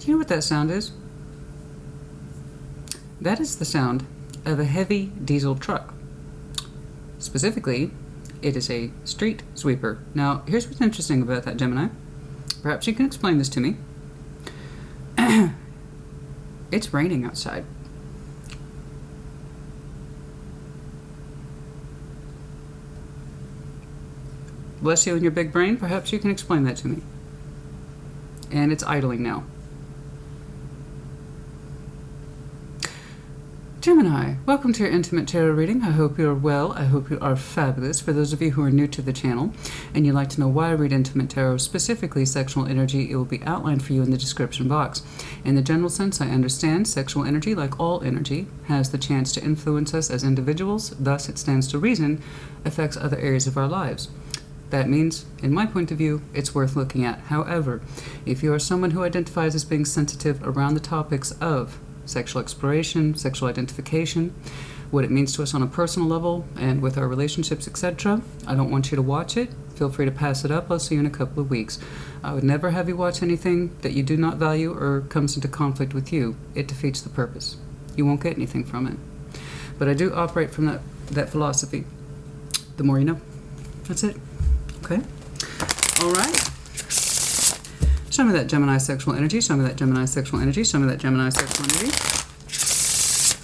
Do you know what that sound is? That is the sound of a heavy diesel truck. Specifically, it is a street sweeper. Now, here's what's interesting about that, Gemini. Perhaps you can explain this to me. It's raining outside. Bless you and your big brain. Perhaps you can explain that to me. And it's idling now. Gemini, welcome to your intimate tarot reading. I hope you're well. I hope you are fabulous. For those of you who are new to the channel and you'd like to know why I read intimate tarot, specifically sexual energy, it will be outlined for you in the description box. In the general sense, I understand sexual energy, like all energy, has the chance to influence us as individuals. Thus, it stands to reason, affects other areas of our lives. That means, in my point of view, it's worth looking at. However, if you are someone who identifies as being sensitive around the topics of sexual exploration, sexual identification, what it means to us on a personal level and with our relationships, etc., I don't want you to watch it. Feel free to pass it up. I'll see you in a couple of weeks. I would never have you watch anything that you do not value or comes into conflict with you. It defeats the purpose. You won't get anything from it. But I do operate from that philosophy. The more you know. That's it. Okay? All right. Show me that Gemini sexual energy. Show me that Gemini sexual energy. Show me that Gemini sexual energy.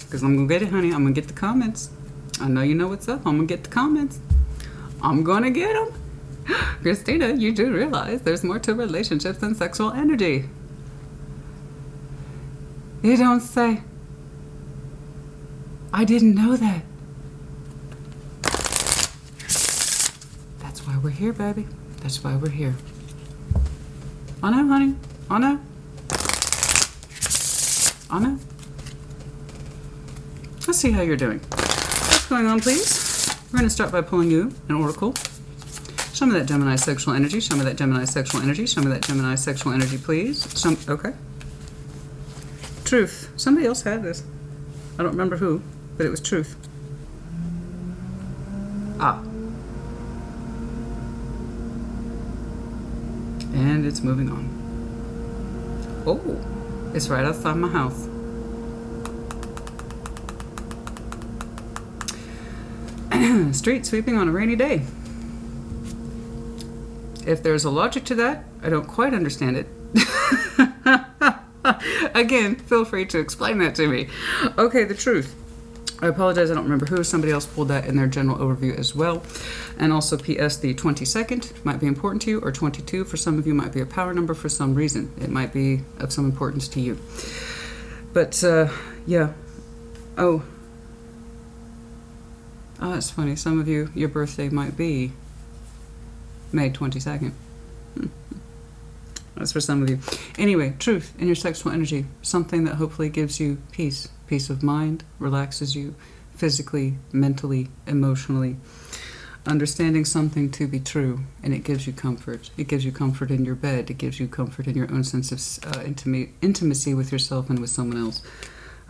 Because I'm going to get it, honey. I'm going to get the comments. I know you know what's up. I'm going to get the comments. I'm going to get them. Christina, you do realize there's more to relationships than sexual energy. You don't say. I didn't know that. That's why we're here, baby. That's why we're here. I know, honey. I know. I know. Let's see how you're doing. What's going on, please? We're going to start by pulling you an oracle. Show me that Gemini sexual energy. Show me that Gemini sexual energy. Show me that Gemini sexual energy, please. Okay. Truth. Somebody else had this. I don't remember who, but it was truth. Ah. And it's moving on. Oh, it's right outside my house. Street sweeping on a rainy day. If there's a logic to that, I don't quite understand it. Again, feel free to explain that to me. Okay, the truth. I apologize, I don't remember who. Somebody else pulled that in their general overview as well. And also, P.S. the 22nd might be important to you, or 22 for some of you might be a power number for some reason. It might be of some importance to you. But, yeah. Oh, that's funny. Some of you, your birthday might be May 22nd. That's for some of you. Anyway, truth in your sexual energy. Something that hopefully gives you peace. Peace of mind, relaxes you physically, mentally, emotionally. Understanding something to be true, and it gives you comfort. It gives you comfort in your bed. It gives you comfort in your own sense of intimacy with yourself and with someone else.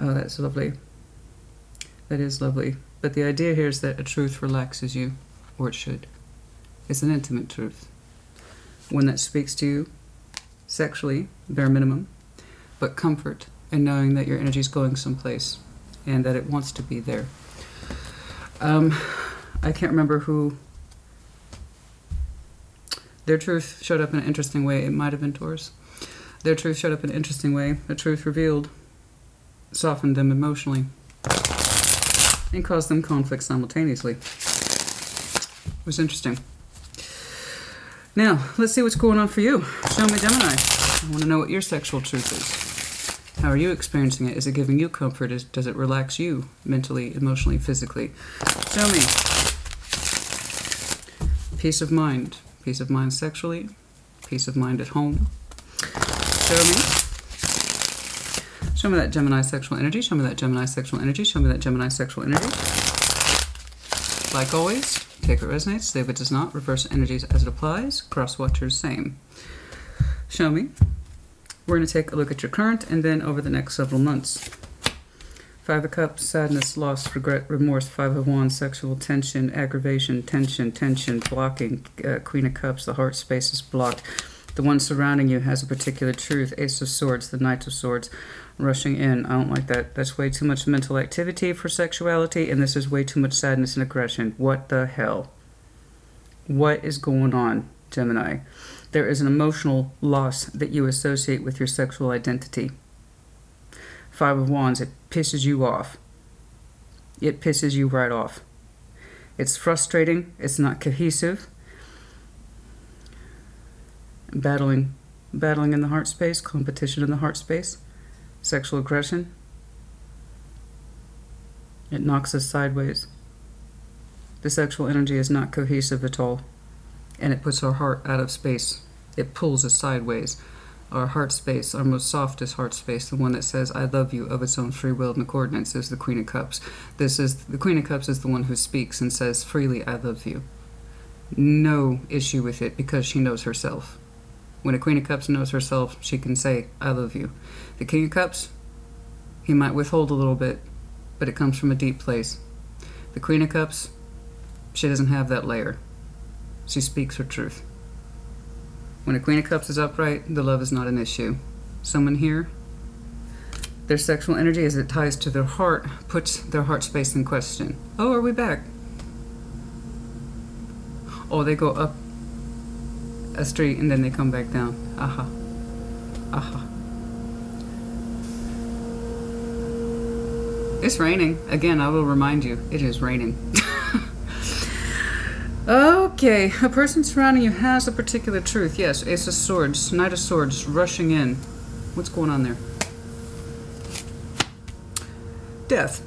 Oh, that's lovely. That is lovely. But the idea here is that a truth relaxes you, or it should. It's an intimate truth. One that speaks to you sexually, bare minimum, but comfort in knowing that your energy is going someplace and that it wants to be there. I can't remember who. Their truth showed up in an interesting way. It might have been Taurus. Their truth showed up in an interesting way. The truth revealed softened them emotionally and caused them conflict simultaneously. It was interesting. Now, let's see what's going on for you. Show me, Gemini. I want to know what your sexual truth is. How are you experiencing it? Is it giving you comfort? Does it relax you mentally, emotionally, physically? Show me. Peace of mind. Peace of mind sexually. Peace of mind at home. Show me. Show me that Gemini sexual energy. Show me that Gemini sexual energy. Show me that Gemini sexual energy. Like always, take what resonates, leave what does not. Reverse energies as it applies. Cross watchers, same. Show me. We're going to take a look at your current and then over the next several months. 5 of Cups, sadness, loss, regret, remorse. 5 of Wands, sexual tension, aggravation, tension, blocking. Queen of Cups, the heart space is blocked. The one surrounding you has a particular truth. Ace of Swords, the Knight of Swords, rushing in. I don't like that. That's way too much mental activity for sexuality, and this is way too much sadness and aggression. What the hell? What is going on, Gemini? There is an emotional loss that you associate with your sexual identity. Five of Wands, it pisses you off. It pisses you right off. It's frustrating. It's not cohesive. Battling in the heart space, competition in the heart space, sexual aggression. It knocks us sideways. The sexual energy is not cohesive at all, and it puts our heart out of space. It pulls us sideways. Our heart space, our most softest heart space, the one that says "I love you" of its own free will and accordance, is the Queen of Cups. The Queen of Cups is the one who speaks and says freely, "I love you." No issue with it, because she knows herself. When a Queen of Cups knows herself, she can say, "I love you." The King of Cups, he might withhold a little bit, but it comes from a deep place. The Queen of Cups, she doesn't have that layer. She speaks her truth. When a Queen of Cups is upright, the love is not an issue. Someone here, their sexual energy, as it ties to their heart, puts their heart space in question. Oh, are we back? Oh, they go up a street and then they come back down. Aha. Aha. It's raining. Again, I will remind you, it is raining. Okay, a person surrounding you has a particular truth. Yes, Ace of Swords, Knight of Swords, rushing in. What's going on there? Death.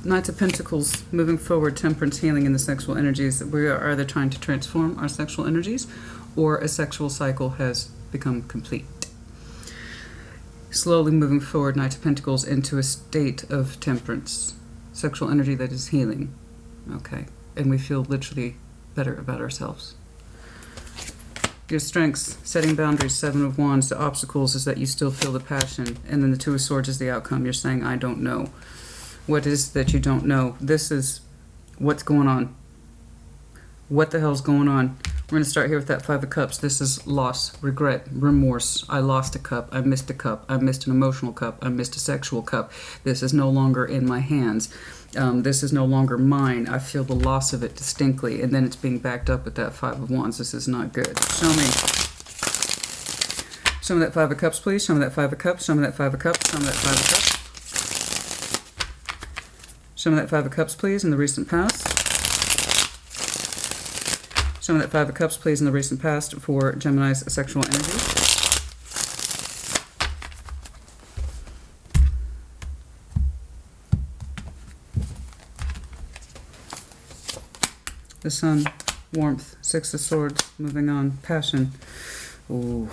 Knight of Pentacles, moving forward, temperance, healing in the sexual energies. We are either trying to transform our sexual energies, or a sexual cycle has become complete. Slowly moving forward, Knight of Pentacles, into a state of temperance. Sexual energy that is healing. Okay. And we feel literally better about ourselves. Your strengths, setting boundaries, Seven of Wands. The obstacles is that you still feel the passion. And then the Two of Swords is the outcome. You're saying, "I don't know." What is that you don't know? This is what's going on. What the hell's going on? We're going to start here with that Five of Cups. This is loss, regret, remorse. I lost a cup. I missed a cup. I missed an emotional cup. I missed a sexual cup. This is no longer in my hands. This is no longer mine. I feel the loss of it distinctly. And then it's being backed up with that Five of Wands. This is not good. Show me. Show me that Five of Cups, please. Show me that Five of Cups. Show me that Five of Cups. Show me that Five of Cups. Show me that Five of Cups, please, in the recent past. Show me that Five of Cups, please, in the recent past for Gemini's sexual energy. The Sun, warmth, Six of Swords, moving on, passion. Ooh.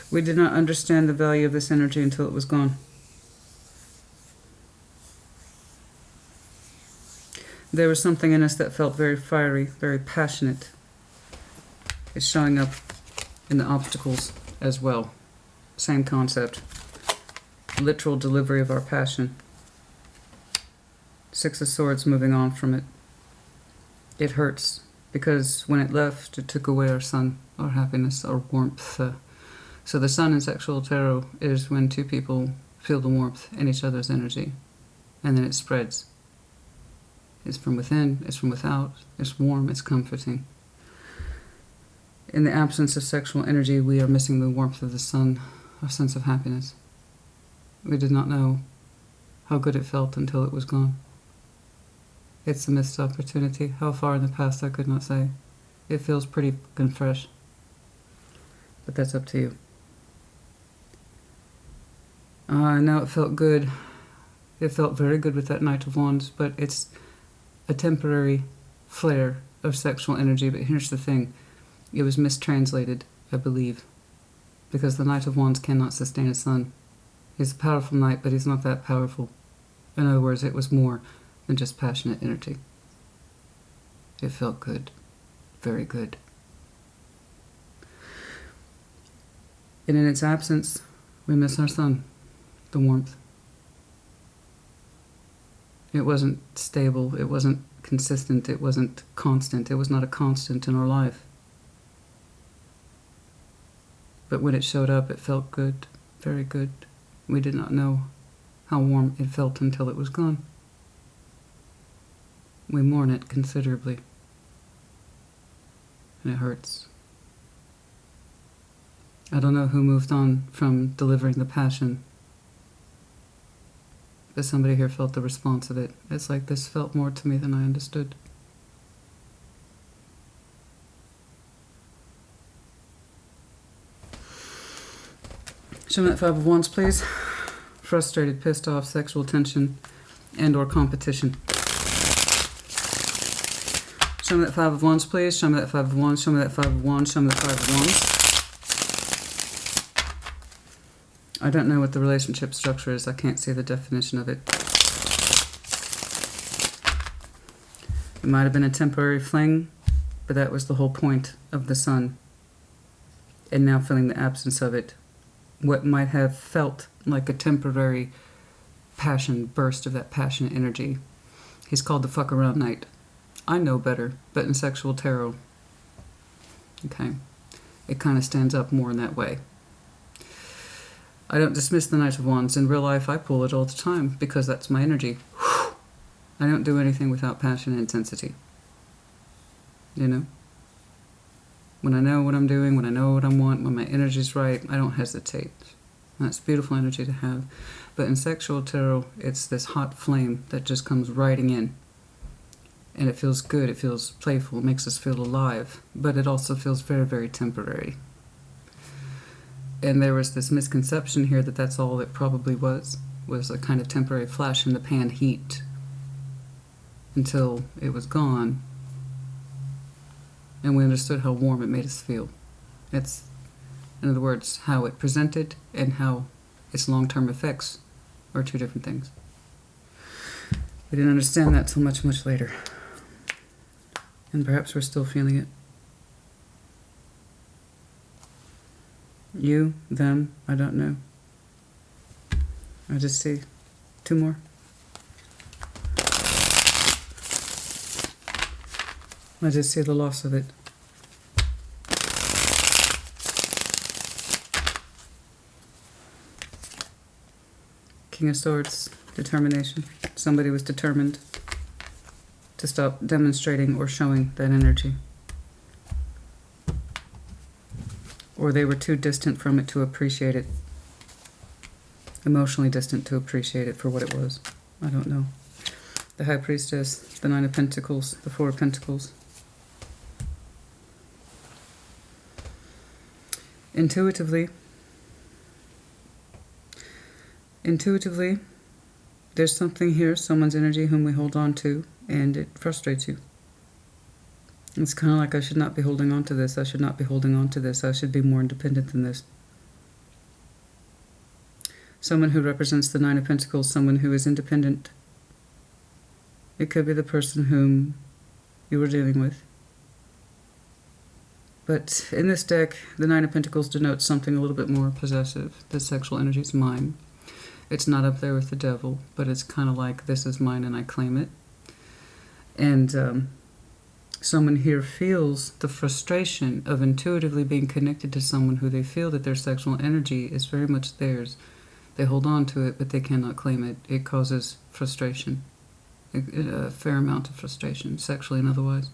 We did not understand the value of this energy until it was gone. There was something in us that felt very fiery, very passionate. It's showing up in the obstacles as well. Same concept. Literal delivery of our passion. Six of Swords, moving on from it. It hurts because when it left, it took away our sun, our happiness, our warmth. So the Sun in sexual tarot is when two people feel the warmth in each other's energy, and then it spreads. It's from within, it's from without, it's warm, it's comforting. In the absence of sexual energy, we are missing the warmth of the sun, our sense of happiness. We did not know how good it felt until it was gone. It's a missed opportunity. How far in the past, I could not say. It feels pretty fucking fresh. But that's up to you. Now it felt good. It felt very good with that Knight of Wands, but it's a temporary flare of sexual energy. But here's the thing. It was mistranslated, I believe, because the Knight of Wands cannot sustain a sun. He's a powerful knight, but he's not that powerful. In other words, it was more than just passionate energy. It felt good. Very good. And in its absence, we miss our sun, the warmth. It wasn't stable. It wasn't consistent. It wasn't constant. It was not a constant in our life. But when it showed up, it felt good, very good. We did not know how warm it felt until it was gone. We mourn it considerably. And it hurts. I don't know who moved on from delivering the passion, but somebody here felt the response of it. It's like this felt more to me than I understood. Show me that Five of Wands, please. Frustrated, pissed off, sexual tension, and or competition. Show me that Five of Wands, please. Show me that Five of Wands. Show me that Five of Wands. Show me that Five of Wands. I don't know what the relationship structure is. I can't see the definition of it. It might have been a temporary fling, but that was the whole point of the sun. And now feeling the absence of it. What might have felt like a temporary passion, burst of that passionate energy. He's called the fuck around knight. I know better, but in sexual tarot, okay, it kind of stands up more in that way. I don't dismiss the Knight of Wands. In real life, I pull it all the time because that's my energy. I don't do anything without passion and intensity. You know? When I know what I'm doing, when I know what I want, when my energy's right, I don't hesitate. That's beautiful energy to have. But in sexual tarot, it's this hot flame that just comes riding in. And it feels good, it feels playful, it makes us feel alive. But it also feels very, very temporary. And there was this misconception here that that's all it probably was a kind of temporary flash in the pan heat until it was gone. And we understood how warm it made us feel. It's, in other words, how it presented and how its long-term effects are two different things. We didn't understand that till much, much later. And perhaps we're still feeling it. You, them, I don't know. I just see two more. I just see the loss of it. King of Swords, determination. Somebody was determined to stop demonstrating or showing that energy. Or they were too distant from it to appreciate it. Emotionally distant to appreciate it for what it was. I don't know. The High Priestess, the Nine of Pentacles, the Four of Pentacles. Intuitively, there's something here, someone's energy whom we hold on to, and it frustrates you. It's kind of like, I should not be holding on to this, I should not be holding on to this, I should be more independent than this. Someone who represents the Nine of Pentacles, someone who is independent. It could be the person whom you were dealing with. But in this deck, the Nine of Pentacles denotes something a little bit more possessive. The sexual energy is mine. It's not up there with the devil, but it's kind of like, this is mine and I claim it. And someone here feels the frustration of intuitively being connected to someone who they feel that their sexual energy is very much theirs. They hold on to it, but they cannot claim it. It causes frustration, a fair amount of frustration, sexually and otherwise.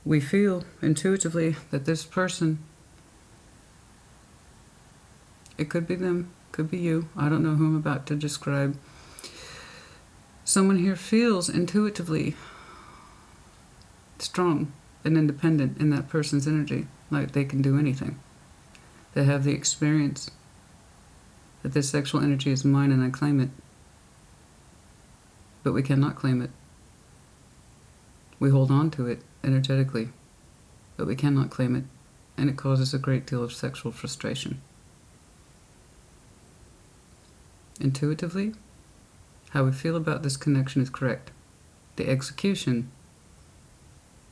We feel intuitively that this person, it could be them, could be you, I don't know who I'm about to describe. Someone here feels intuitively strong and independent in that person's energy, like they can do anything. They have the experience that this sexual energy is mine and I claim it. But we cannot claim it. We hold on to it energetically, but we cannot claim it, and it causes a great deal of sexual frustration. Intuitively, how we feel about this connection is correct. The execution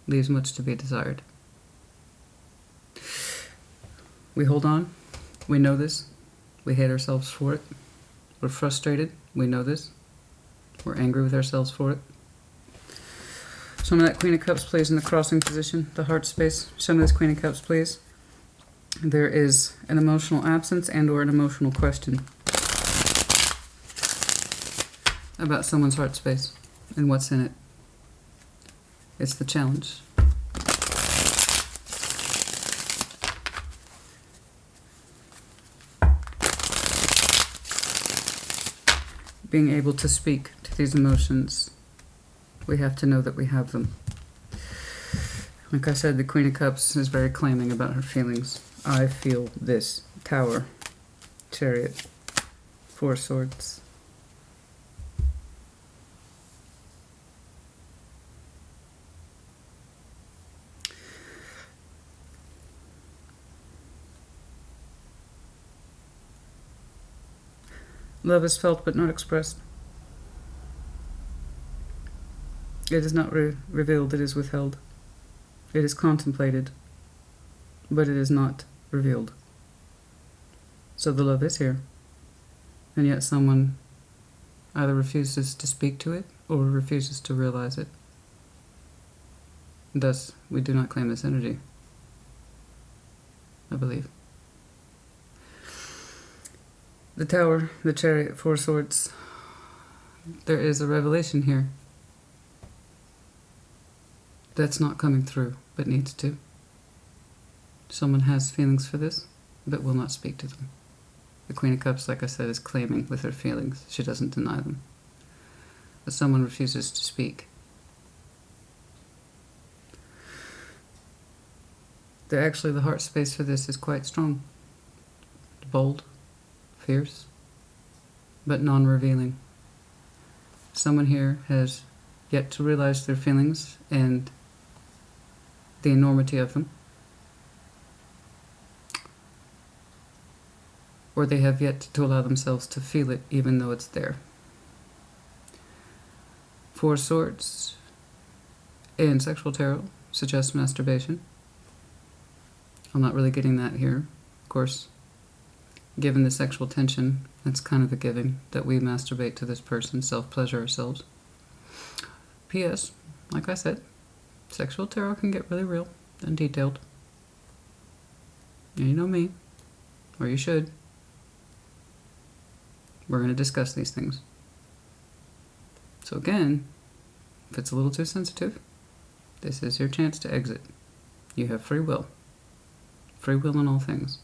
leaves much to be desired. We hold on. We know this. We hate ourselves for it. We're frustrated. We know this. We're angry with ourselves for it. Some of that Queen of Cups, please, in the crossing position, the heart space. Some of this Queen of Cups, please. There is an emotional absence and or an emotional question about someone's heart space and what's in it. It's the challenge. Being able to speak to these emotions, we have to know that we have them. Like I said, the Queen of Cups is very claiming about her feelings. I feel this. Tower, Chariot, Four of Swords. Love is felt but not expressed. It is not revealed, it is withheld. It is contemplated, but it is not revealed. So the love is here, and yet someone either refuses to speak to it or refuses to realize it. Thus, we do not claim this energy, I believe. The Tower, the Chariot, Four Swords. There is a revelation here that's not coming through, but needs to. Someone has feelings for this, but will not speak to them. The Queen of Cups, like I said, is claiming with her feelings. She doesn't deny them. But someone refuses to speak. Actually, the heart space for this is quite strong. Bold, fierce, but non-revealing. Someone here has yet to realize their feelings and the enormity of them. Or they have yet to allow themselves to feel it even though it's there. Four Swords in sexual tarot suggests masturbation. I'm not really getting that here, of course. Given the sexual tension, it's kind of a given that we masturbate to this person, self-pleasure ourselves. P.S., like I said, sexual tarot can get really real and detailed. And you know me, or you should. We're going to discuss these things. So again, if it's a little too sensitive, this is your chance to exit. You have free will. Free will in all things.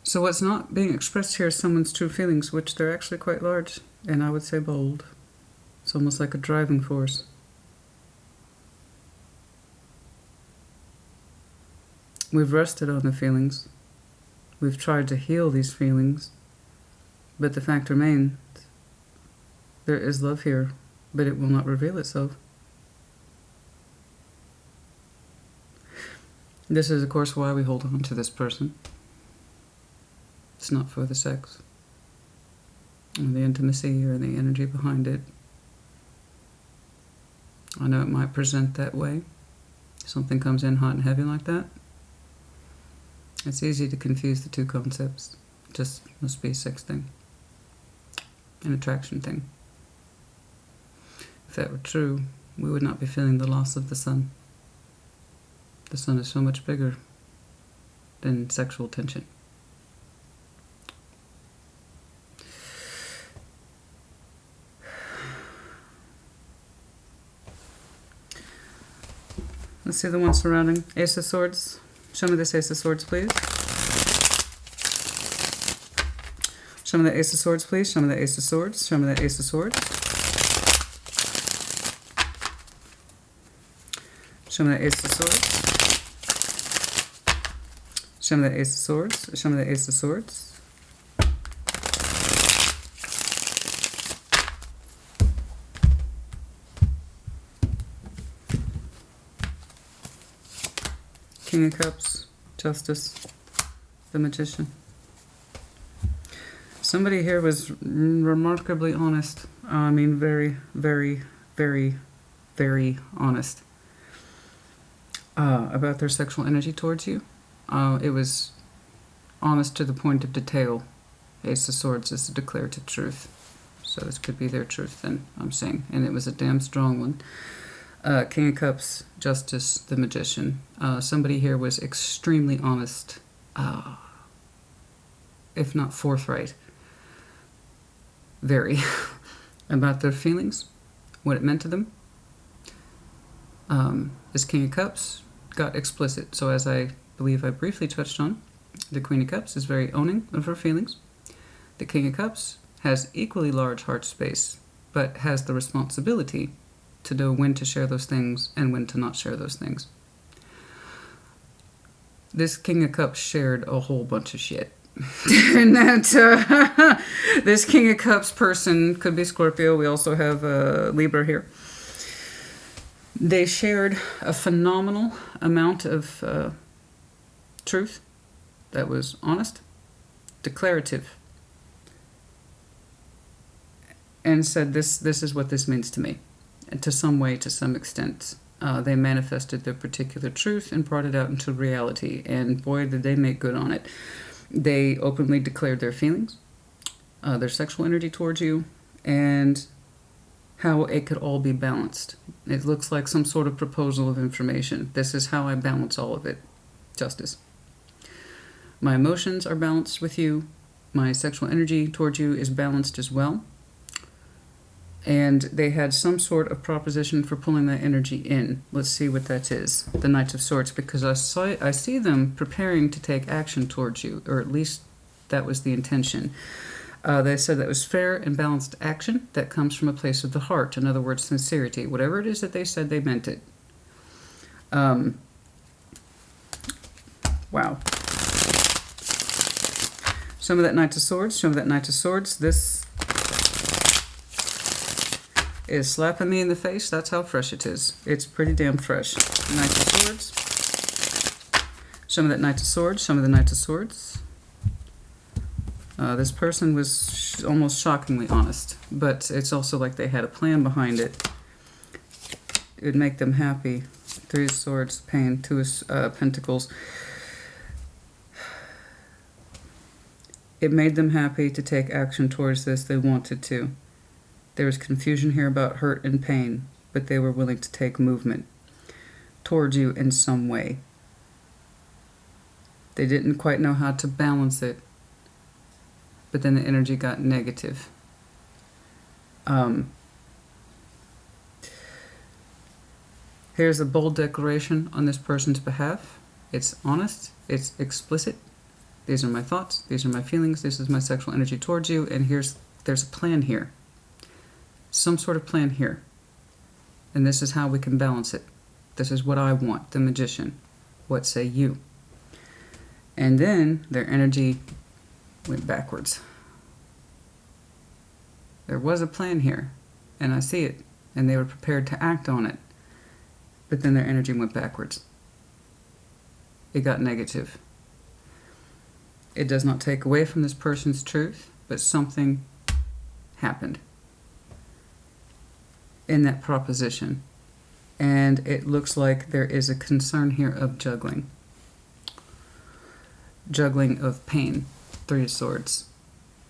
So what's not being expressed here is someone's true feelings, which they're actually quite large, and I would say bold. It's almost like a driving force. We've rested on the feelings. We've tried to heal these feelings, but the fact remains, there is love here, but it will not reveal itself. This is, of course, why we hold on to this person. It's not for the sex, or the intimacy, or the energy behind it. I know it might present that way. Something comes in hot and heavy like that. It's easy to confuse the two concepts. It just must be a sex thing, an attraction thing. If that were true, we would not be feeling the loss of the sun. The sun is so much bigger than sexual tension. Let's see the one surrounding. Ace of Swords. Show me this Ace of Swords, please. Show me the Ace of Swords, please. Show me the Ace of Swords. Show me the Ace of Swords. Show me the Ace of Swords. Show me the Ace of Swords. Show me the Ace of Swords. King of Cups, Justice, the Magician. Somebody here was remarkably honest. I mean, very, very, very, very honest about their sexual energy towards you. It was honest to the point of detail. Ace of Swords is the declarative truth. So this could be their truth then, I'm saying. And it was a damn strong one. King of Cups, Justice, the Magician. Somebody here was extremely honest, if not forthright, very, about their feelings, what it meant to them. This King of Cups got explicit. So as I believe I briefly touched on, the Queen of Cups is very owning of her feelings. The King of Cups has equally large heart space, but has the responsibility to know when to share those things and when to not share those things. This King of Cups shared a whole bunch of shit. And that this King of Cups person could be Scorpio. We also have Libra here. They shared a phenomenal amount of truth that was honest, declarative, and said, this is what this means to me. And to some way, to some extent, they manifested their particular truth and brought it out into reality. And boy, did they make good on it. They openly declared their feelings, their sexual energy towards you, and how it could all be balanced. It looks like some sort of proposal of information. This is how I balance all of it. Justice. My emotions are balanced with you. My sexual energy towards you is balanced as well. And they had some sort of proposition for pulling that energy in. Let's see what that is. The Knight of Swords, because I see them preparing to take action towards you, or at least that was the intention. They said that was fair and balanced action that comes from a place of the heart. In other words, sincerity. Whatever it is that they said, they meant it. Wow. Some of that Knight of Swords, some of that Knight of Swords. This is slapping me in the face. That's how fresh it is. It's pretty damn fresh. Knight of Swords. Some of that Knight of Swords, some of the Knight of Swords. This person was almost shockingly honest, but it's also like they had a plan behind it. It would make them happy. Three of Swords, pain, two of Pentacles. It made them happy to take action towards this. They wanted to. There was confusion here about hurt and pain, but they were willing to take movement towards you in some way. They didn't quite know how to balance it, but then the energy got negative. Here's a bold declaration on this person's behalf. It's honest, it's explicit. These are my thoughts, these are my feelings, this is my sexual energy towards you, and there's a plan here. Some sort of plan here. And this is how we can balance it. This is what I want, the Magician. What say you? And then their energy went backwards. There was a plan here, and I see it, and they were prepared to act on it. But then their energy went backwards. It got negative. It does not take away from this person's truth, but something happened in that proposition. And it looks like there is a concern here of juggling. Juggling of pain. Three of Swords.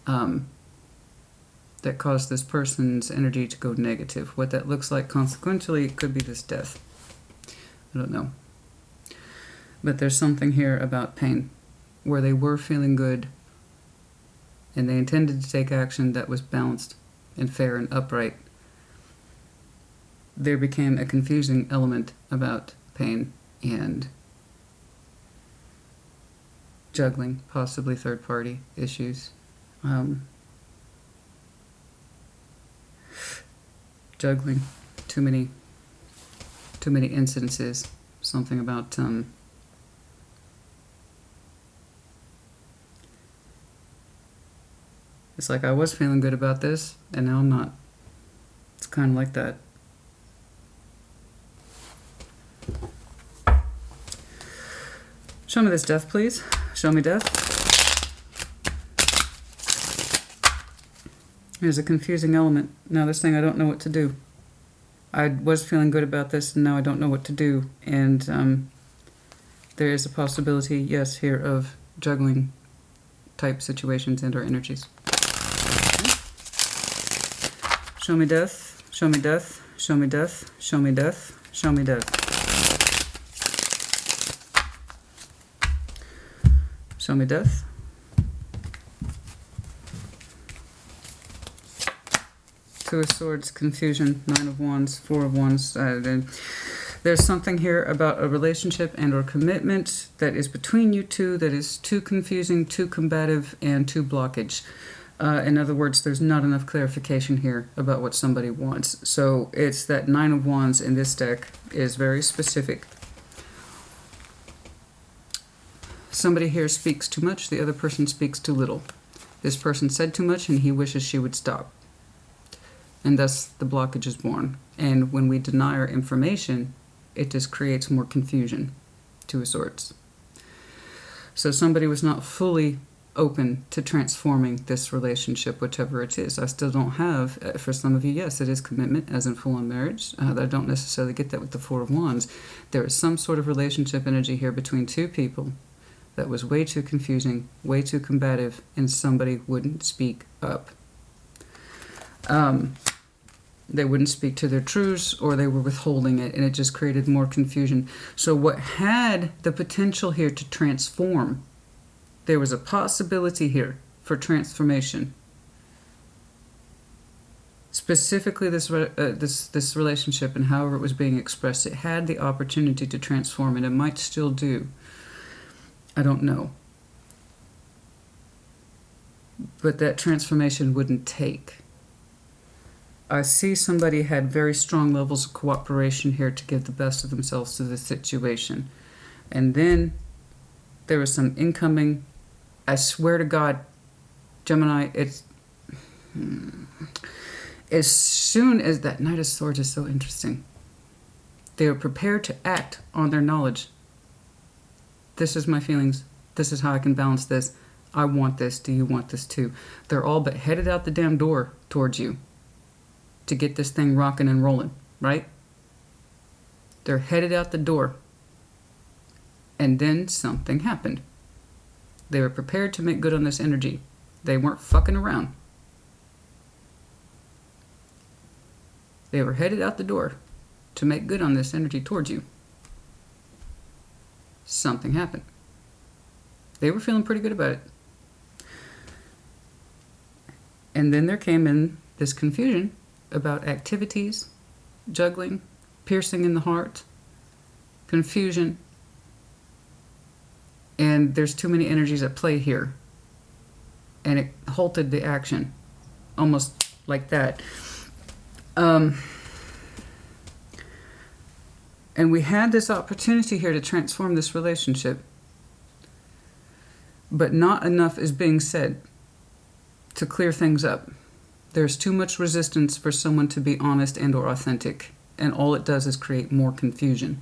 That caused this person's energy to go negative. What that looks like consequentially could be this death. I don't know. But there's something here about pain, where they were feeling good and they intended to take action that was balanced and fair and upright. There became a confusing element about pain and juggling, possibly third-party issues. Juggling, too many incidences. Something about it's like I was feeling good about this, and now I'm not. It's kind of like that. Show me this death, please. Show me death. There's a confusing element. Now this thing, I don't know what to do. I was feeling good about this, and now I don't know what to do. And there is a possibility, yes, here of juggling type situations and or energies. Okay. Show me death, show me death, show me death, show me death, show me death. Show me death. Two of Swords, confusion, Nine of Wands, Four of Wands. There's something here about a relationship and or commitment that is between you two that is too confusing, too combative, and too blockage. In other words, there's not enough clarification here about what somebody wants. So it's that Nine of Wands in this deck is very specific. Somebody here speaks too much, the other person speaks too little. This person said too much and he wishes she would stop. And thus the blockage is born. And when we deny our information, it just creates more confusion. Two of Swords. So somebody was not fully open to transforming this relationship, whichever it is. I still don't have, for some of you, yes, it is commitment, as in full-on marriage. I don't necessarily get that with the Four of Wands. There is some sort of relationship energy here between two people that was way too confusing, way too combative, and somebody wouldn't speak up. They wouldn't speak to their truths, or they were withholding it, and it just created more confusion. So what had the potential here to transform, there was a possibility here for transformation. Specifically this relationship and however it was being expressed, it had the opportunity to transform, and it might still do. I don't know. But that transformation wouldn't take. I see somebody had very strong levels of cooperation here to give the best of themselves to the situation. And then there was some incoming, I swear to God, Gemini, it's... As soon as that Knight of Swords is so interesting, they are prepared to act on their knowledge. This is my feelings. This is how I can balance this. I want this. Do you want this too? They're all but headed out the damn door towards you to get this thing rocking and rolling, right? They're headed out the door. And then something happened. They were prepared to make good on this energy. They weren't fucking around. They were headed out the door to make good on this energy towards you. Something happened. They were feeling pretty good about it. And then there came in this confusion about activities, juggling, piercing in the heart, confusion. And there's too many energies at play here. And it halted the action, almost like that. And we had this opportunity here to transform this relationship, but not enough is being said to clear things up. There's too much resistance for someone to be honest and or authentic, and all it does is create more confusion.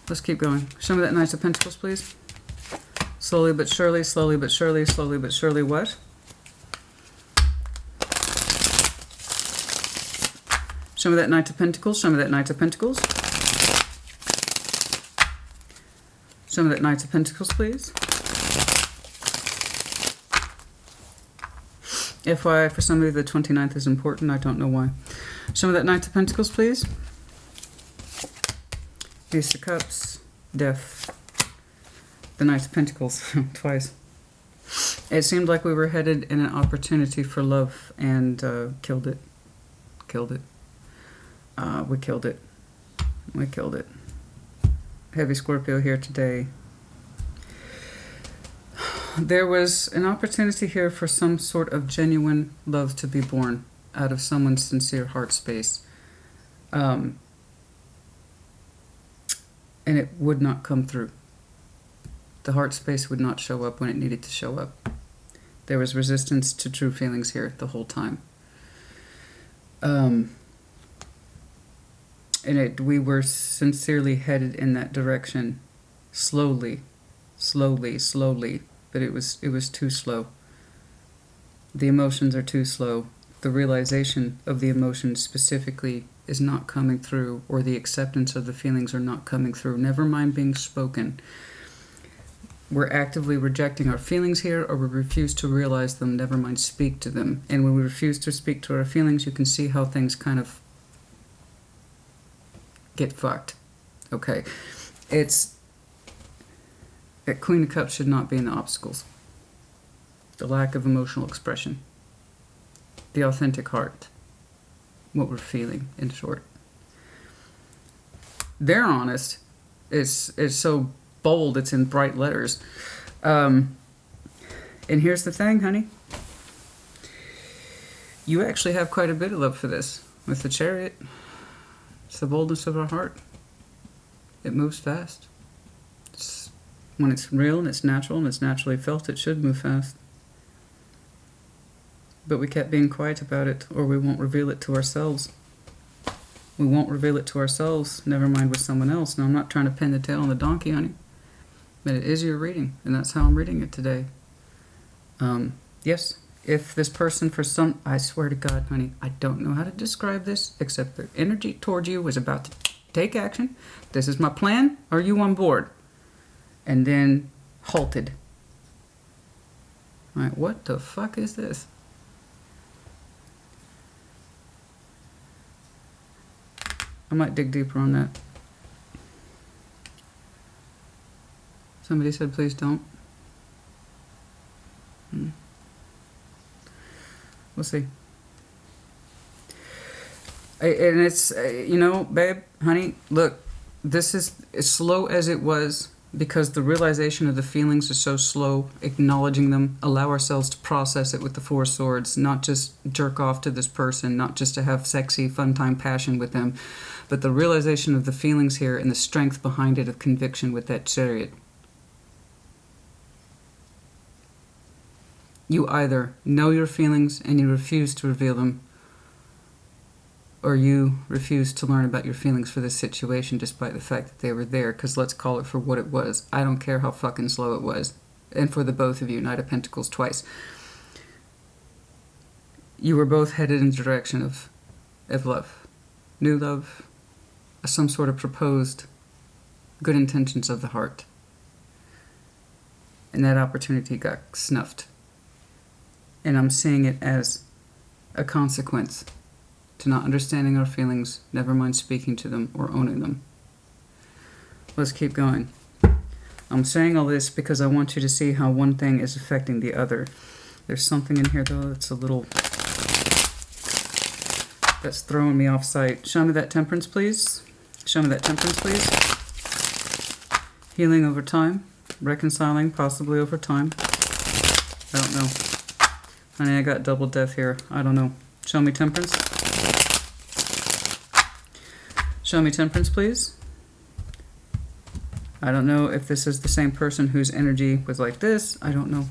Let's keep going. Show me that Knight of Pentacles, please. Slowly but surely, slowly but surely, slowly but surely what? Show me that Knight of Pentacles. Show me that Knight of Pentacles. Show me that Knight of Pentacles, please. FYI, for somebody, the 29th is important. I don't know why. Show me that Knight of Pentacles, please. Ace of Cups. Death. The Knight of Pentacles. Twice. It seemed like we were headed in an opportunity for love and killed it. Killed it. We killed it. We killed it. Heavy Scorpio here today. There was an opportunity here for some sort of genuine love to be born out of someone's sincere heart space. And it would not come through. The heart space would not show up when it needed to show up. There was resistance to true feelings here the whole time. And we were sincerely headed in that direction, slowly, slowly, slowly. But it was too slow. The emotions are too slow. The realization of the emotions specifically is not coming through, or the acceptance of the feelings are not coming through. Never mind being spoken. we're actively rejecting our feelings here, or we refuse to realize them, never mind speak to them. And when we refuse to speak to our feelings, you can see how things kind of get fucked. Okay. That Queen of Cups should not be in the obstacles. The lack of emotional expression. The authentic heart. What we're feeling, in short. They're honest. It's so bold, it's in bright letters. And here's the thing, honey. You actually have quite a bit of love for this. With the Chariot, it's the boldness of our heart. It moves fast. When it's real and it's natural and it's naturally felt, it should move fast. But we kept being quiet about it, or we won't reveal it to ourselves. We won't reveal it to ourselves, never mind with someone else. Now, I'm not trying to pin the tail on the donkey, honey. But it is your reading, and that's how I'm reading it today. Yes, if this person I swear to God, honey, I don't know how to describe this, except their energy toward you was about to take action. This is my plan. Are you on board? And then halted. All right, what the fuck is this? I might dig deeper on that. Somebody said, please don't. We'll see. And it's, you know, babe, honey, look, this is as slow as it was because the realization of the feelings is so slow. Acknowledging them, allow ourselves to process it with the Four Swords, not just jerk off to this person, not just to have sexy, fun time passion with them, but the realization of the feelings here and the strength behind it of conviction with that Chariot. You either know your feelings and you refuse to reveal them, or you refuse to learn about your feelings for this situation despite the fact that they were there, because let's call it for what it was. I don't care how fucking slow it was. And for the both of you, Knight of Pentacles twice. You were both headed in the direction of love. New love. Some sort of proposed good intentions of the heart. And that opportunity got snuffed. And I'm seeing it as a consequence to not understanding our feelings, never mind speaking to them or owning them. Let's keep going. I'm saying all this because I want you to see how one thing is affecting the other. There's something in here, though, that's that's throwing me off site. Show me that Temperance, please. Show me that Temperance, please. Healing over time. Reconciling, possibly over time. I don't know. Honey, I got double death here. I don't know. Show me Temperance. Show me Temperance, please. I don't know if this is the same person whose energy was like this. I don't know.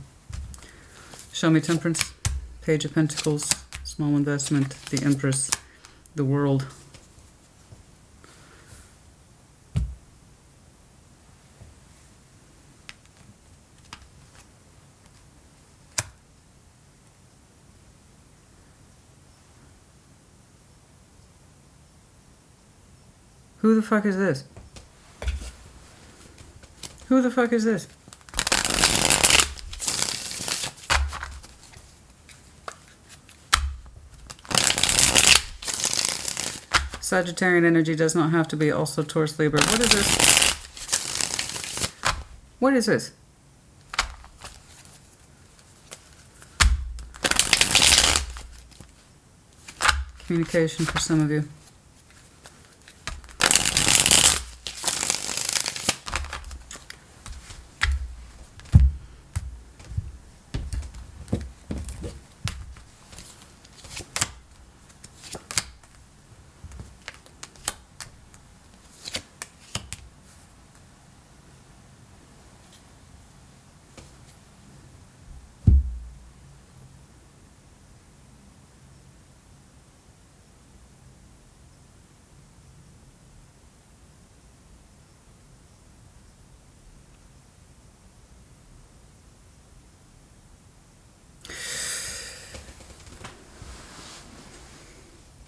Show me Temperance. Page of Pentacles. Small investment. The Empress. The World. Who the fuck is this? Who the fuck is this? Sagittarian energy does not have to be also Taurus, Libra. What is this? What is this? Communication for some of you.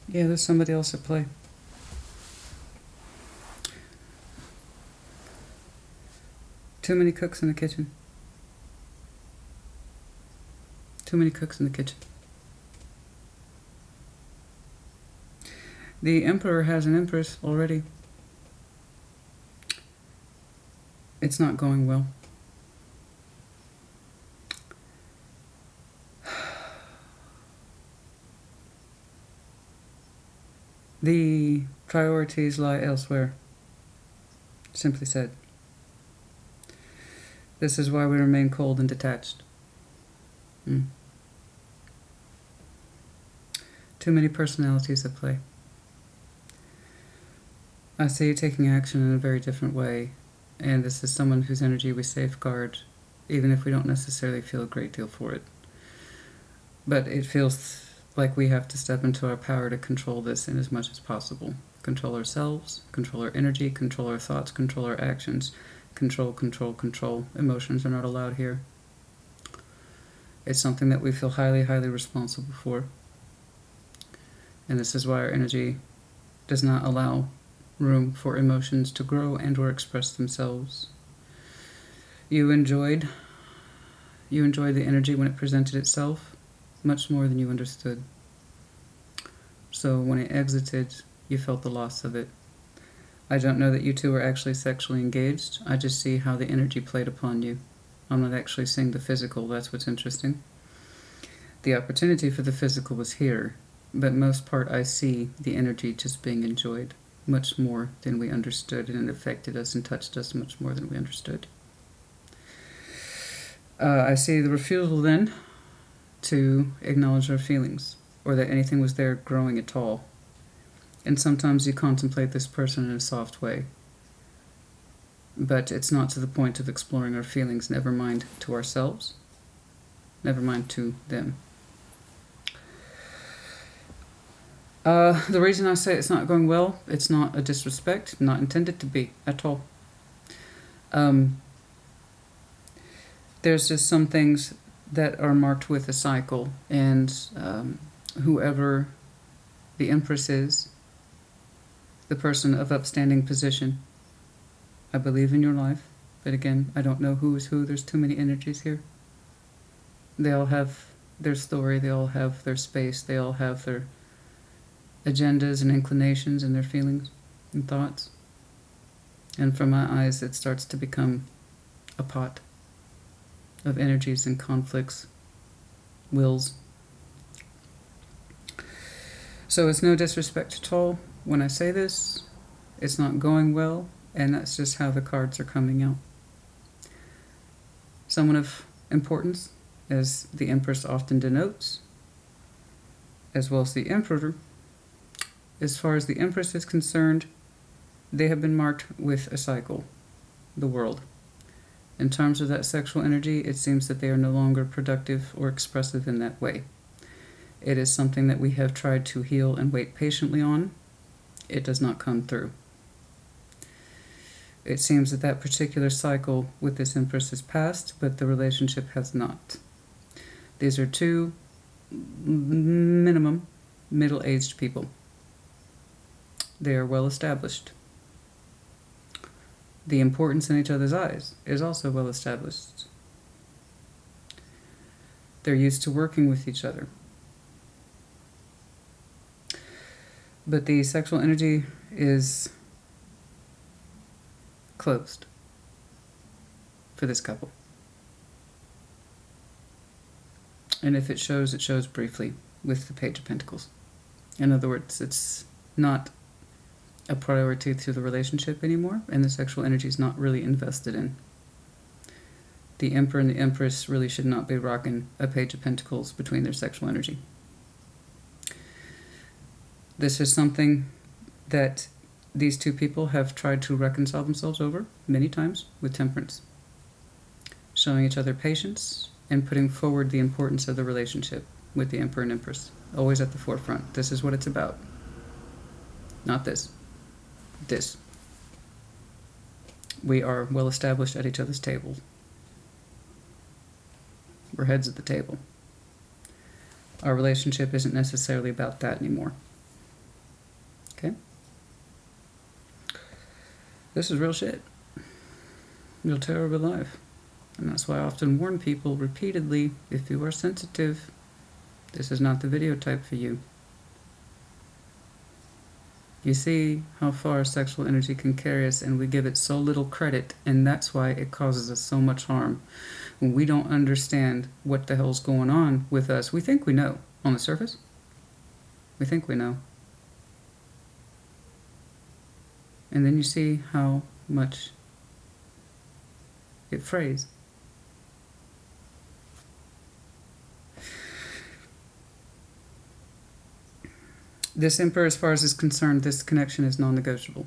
Yeah, there's somebody else at play. Too many cooks in the kitchen. Too many cooks in the kitchen. The Emperor has an Empress already. It's not going well. The priorities lie elsewhere. Simply said. This is why we remain cold and detached. Too many personalities at play. I see you taking action in a very different way, and this is someone whose energy we safeguard, even if we don't necessarily feel a great deal for it. But it feels like we have to step into our power to control this in as much as possible. Control ourselves, control our energy, control our thoughts, control our actions. Control, control, control. Emotions are not allowed here. It's something that we feel highly, highly responsible for. And this is why our energy does not allow room for emotions to grow and or express themselves. You enjoyed the energy when it presented itself much more than you understood. So when it exited, you felt the loss of it. I don't know that you two were actually sexually engaged. I just see how the energy played upon you. I'm not actually seeing the physical. That's what's interesting. The opportunity for the physical was here, but most part I see the energy just being enjoyed much more than we understood, and it affected us and touched us much more than we understood. I see the refusal then to acknowledge our feelings, or that anything was there growing at all. And sometimes you contemplate this person in a soft way, but it's not to the point of exploring our feelings, never mind to ourselves, never mind to them. The reason I say it's not going well, it's not a disrespect, not intended to be at all. There's just some things that are marked with a cycle, and whoever the Empress is, the person of upstanding position, I believe in your life, but again, I don't know who is who. There's too many energies here. They all have their story, they all have their space, they all have their agendas and inclinations and their feelings and thoughts. And from my eyes, it starts to become a pot of energies and conflicts, wills. So it's no disrespect at all when I say this. It's not going well, and that's just how the cards are coming out. Someone of importance, as the Empress often denotes, as well as the Emperor. As far as the Empress is concerned, they have been marked with a cycle, the world. In terms of that sexual energy, it seems that they are no longer productive or expressive in that way. It is something that we have tried to heal and wait patiently on. It does not come through. It seems that that particular cycle with this Empress is past, but the relationship has not. These are two minimum middle-aged people. They are well established. The importance in each other's eyes is also well established. They're used to working with each other. But the sexual energy is closed for this couple. And if it shows briefly with the Page of Pentacles. In other words, it's not a priority to the relationship anymore, and the sexual energy is not really invested in. The Emperor and the Empress really should not be rocking a Page of Pentacles between their sexual energy. This is something that these two people have tried to reconcile themselves over many times with Temperance, showing each other patience and putting forward the importance of the relationship with the Emperor and Empress, always at the forefront. This is what it's about. Not this. This. We are well established at each other's tables. We're heads at the table. Our relationship isn't necessarily about that anymore. Okay? This is real shit. Real terror of life. And that's why I often warn people repeatedly, if you are sensitive, this is not the video type for you. You see how far sexual energy can carry us, and we give it so little credit, and that's why it causes us so much harm. When we don't understand what the hell's going on with us, we think we know on the surface. We think we know. And then you see how much it frays. This Emperor, as far as is concerned, this connection is non-negotiable.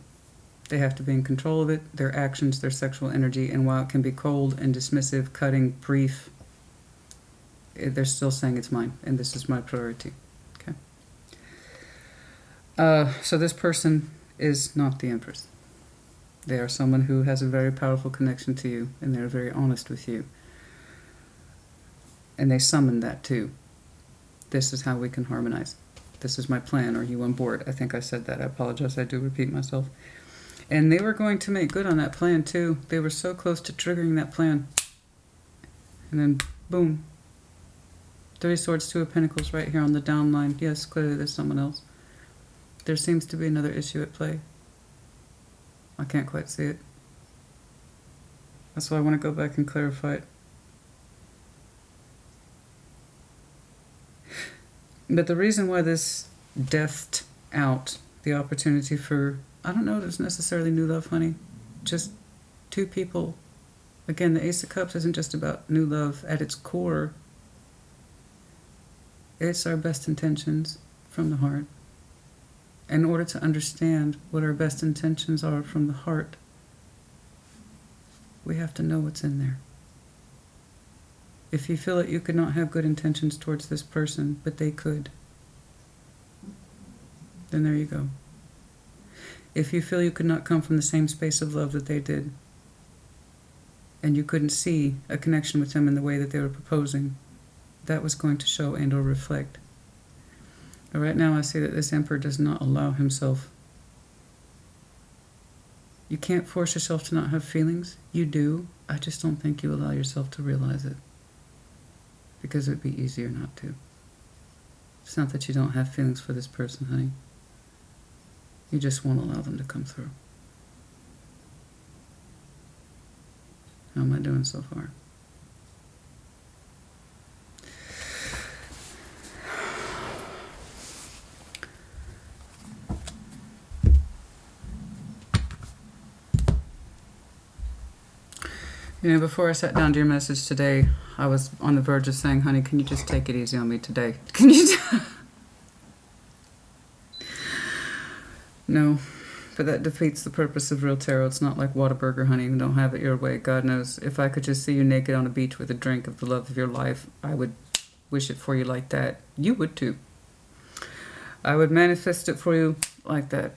They have to be in control of it, their actions, their sexual energy, and while it can be cold and dismissive, cutting, brief, they're still saying it's mine, and this is my priority. Okay. So this person is not the Empress. They are someone who has a very powerful connection to you, and they're very honest with you. And they summon that too. This is how we can harmonize. This is my plan. Are you on board? I think I said that. I apologize. I do repeat myself. And they were going to make good on that plan too. They were so close to triggering that plan. And then, boom. 3 Swords, 2 of Pentacles right here on the down line. Yes, clearly there's someone else. There seems to be another issue at play. I can't quite see it. That's why I want to go back and clarify it. But the reason why this deathed out the opportunity for, I don't know if it's necessarily new love, honey. Just 2 people. Again, the Ace of Cups isn't just about new love. At its core, it's our best intentions from the heart. In order to understand what our best intentions are from the heart, we have to know what's in there. If you feel that you could not have good intentions towards this person, but they could, then there you go. If you feel you could not come from the same space of love that they did, and you couldn't see a connection with them in the way that they were proposing, that was going to show and or reflect. But right now I see that this Emperor does not allow himself. You can't force yourself to not have feelings. You do. I just don't think you allow yourself to realize it. Because it would be easier not to. It's not that you don't have feelings for this person, honey. You just won't allow them to come through. How am I doing so far? You know, before I sat down to your message today, I was on the verge of saying, honey, can you just take it easy on me today? Can you? No, but that defeats the purpose of real tarot. It's not like Whataburger, honey. You don't have it your way. God knows. If I could just see you naked on a beach with a drink of the love of your life, I would wish it for you like that. You would too. I would manifest it for you like that.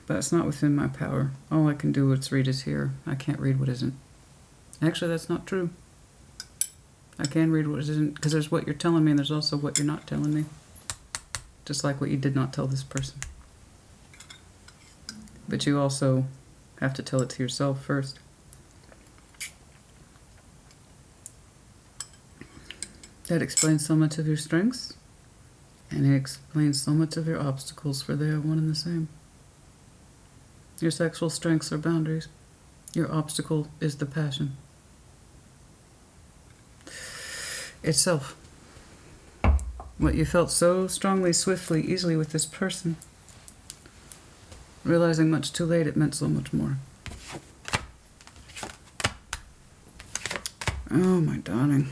But it's not within my power. All I can do is read is here. I can't read what isn't. Actually, that's not true. I can read what isn't, because there's what you're telling me and there's also what you're not telling me. Just like what you did not tell this person. But you also have to tell it to yourself first. That explains so much of your strengths, and it explains so much of your obstacles, for they are one and the same. Your sexual strengths are boundaries. Your obstacle is the passion itself. What you felt so strongly, swiftly, easily with this person, realizing much too late it meant so much more. Oh, my darling.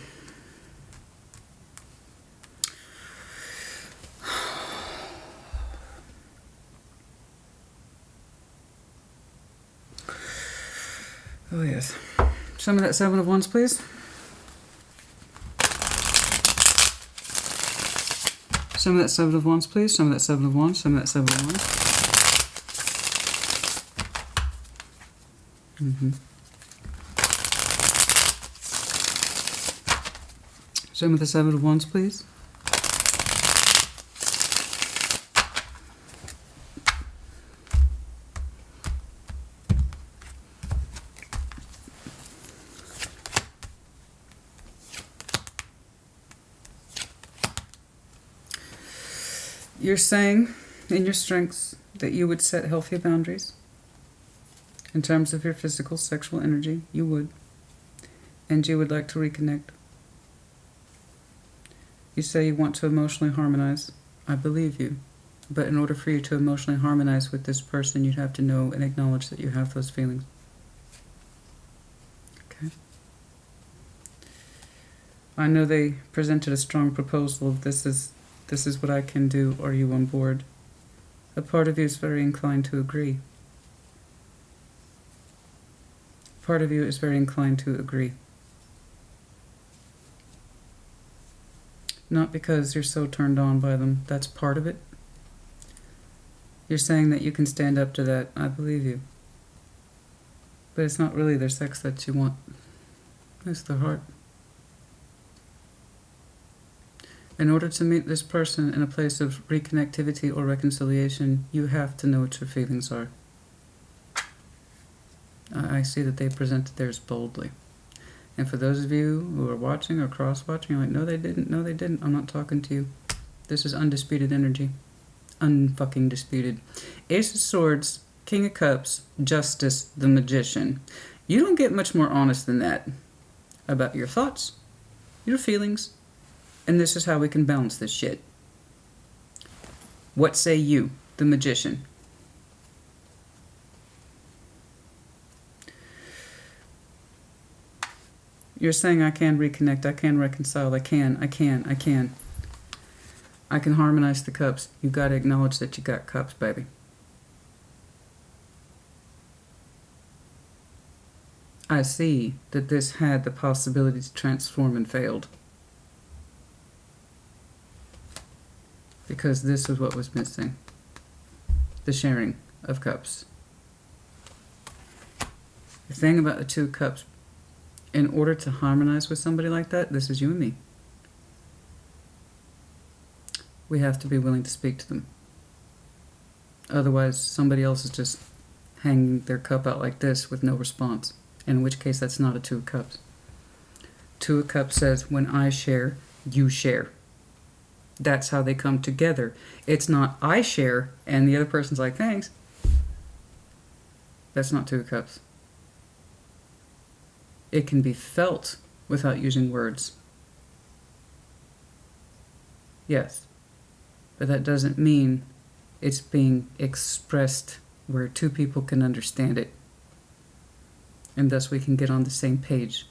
Oh, yes. Show me that 7 of Wands, please. Show me that 7 of Wands, please. Show me that 7 of Wands. Show me that 7 of Wands. Show me the 7 of Wands, please. You're saying in your strengths that you would set healthy boundaries in terms of your physical, sexual energy. You would. And you would like to reconnect. You say you want to emotionally harmonize. I believe you. But in order for you to emotionally harmonize with this person, you'd have to know and acknowledge that you have those feelings. Okay? I know they presented a strong proposal of this is what I can do. Are you on board? A part of you is very inclined to agree. Part of you is very inclined to agree. Not because you're so turned on by them. That's part of it. You're saying that you can stand up to that. I believe you. But it's not really their sex that you want. It's their heart. In order to meet this person in a place of reconnectivity or reconciliation, you have to know what your feelings are. I see that they presented theirs boldly. And for those of you who are watching or cross-watching, you're like, no, they didn't. No, they didn't. I'm not talking to you. This is undisputed energy. Unfucking disputed. Ace of Swords, King of Cups, Justice, the Magician. You don't get much more honest than that about your thoughts, your feelings, and this is how we can balance this shit. What say you, the Magician? You're saying I can reconnect, I can reconcile, I can. I can harmonize the cups. You gotta acknowledge that you got cups, baby. I see that this had the possibility to transform and failed. Because this was what was missing. The sharing of cups. The thing about the two cups, in order to harmonize with somebody like that, this is you and me. We have to be willing to speak to them. Otherwise, somebody else is just hanging their cup out like this with no response. In which case, that's not a Two of Cups. Two of Cups says, when I share, you share. That's how they come together. It's not I share and the other person's like, thanks. That's not Two of Cups. It can be felt without using words. Yes. But that doesn't mean it's being expressed where two people can understand it. And thus we can get on the same page.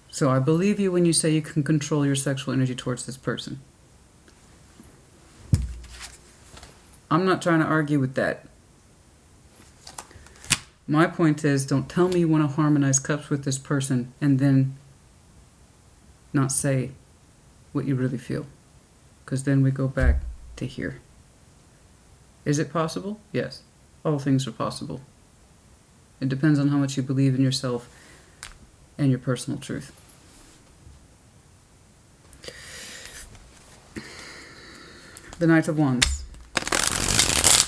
So I believe you when you say you can control your sexual energy towards this person. I'm not trying to argue with that. My point is, don't tell me you want to harmonize cups with this person and then not say what you really feel. Because then we go back to here. Is it possible? Yes. All things are possible. It depends on how much you believe in yourself and your personal truth. The Knight of Wands.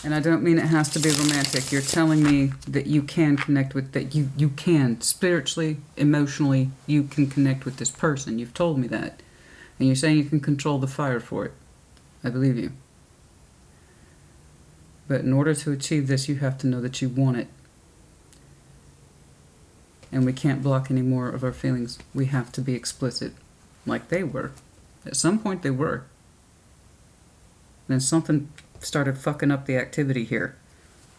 And I don't mean it has to be romantic. You're telling me that you can connect with, that you can, spiritually, emotionally, you can connect with this person. You've told me that. And you're saying you can control the fire for it. I believe you. But in order to achieve this, you have to know that you want it. And we can't block any more of our feelings. We have to be explicit, like they were. At some point they were. Then something started fucking up the activity here.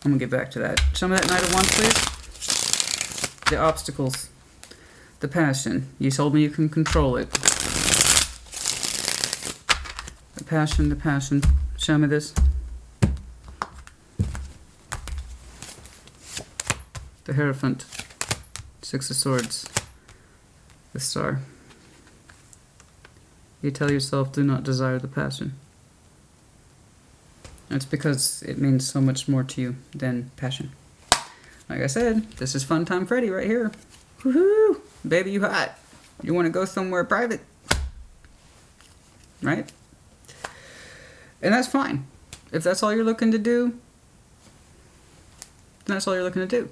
I'm going to get back to that. Show me that Knight of Wands, please. The obstacles. The passion. You told me you can control it. The passion, the passion. Show me this. The Hierophant. Six of Swords. The Star. You tell yourself, do not desire the passion. It's because it means so much more to you than passion. Like I said, this is Fun Time Freddy right here. Woohoo! Baby, you hot. You want to go somewhere private. Right? And that's fine. If that's all you're looking to do, then that's all you're looking to do.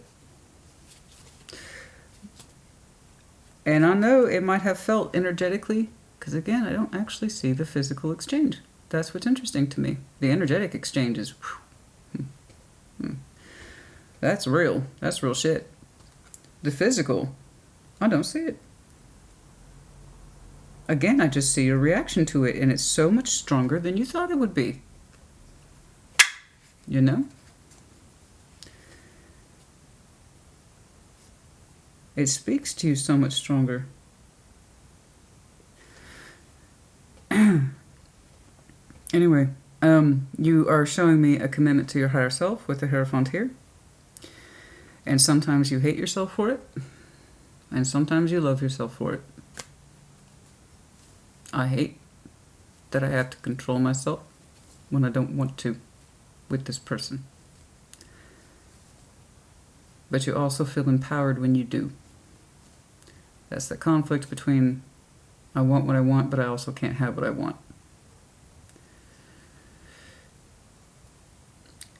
And I know it might have felt energetically, because again, I don't actually see the physical exchange. That's what's interesting to me. The energetic exchanges. That's real. That's real shit. The physical, I don't see it. Again, I just see a reaction to it, and it's so much stronger than you thought it would be. You know? It speaks to you so much stronger. Anyway, you are showing me a commitment to your higher self with the Hierophant here. And sometimes you hate yourself for it. And sometimes you love yourself for it. I hate that I have to control myself when I don't want to with this person. But you also feel empowered when you do. That's the conflict between I want what I want, but I also can't have what I want.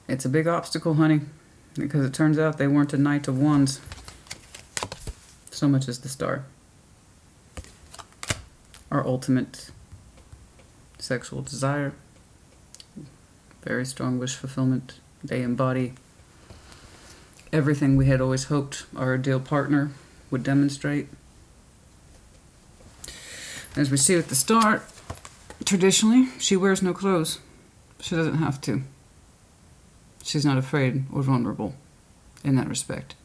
It's a big obstacle, honey, because it turns out they weren't a Knight of Wands so much as the Star. Our ultimate sexual desire, very strong wish fulfillment. They embody everything we had always hoped our ideal partner would demonstrate. As we see with the Star, traditionally, she wears no clothes. She doesn't have to. She's not afraid or vulnerable in that respect.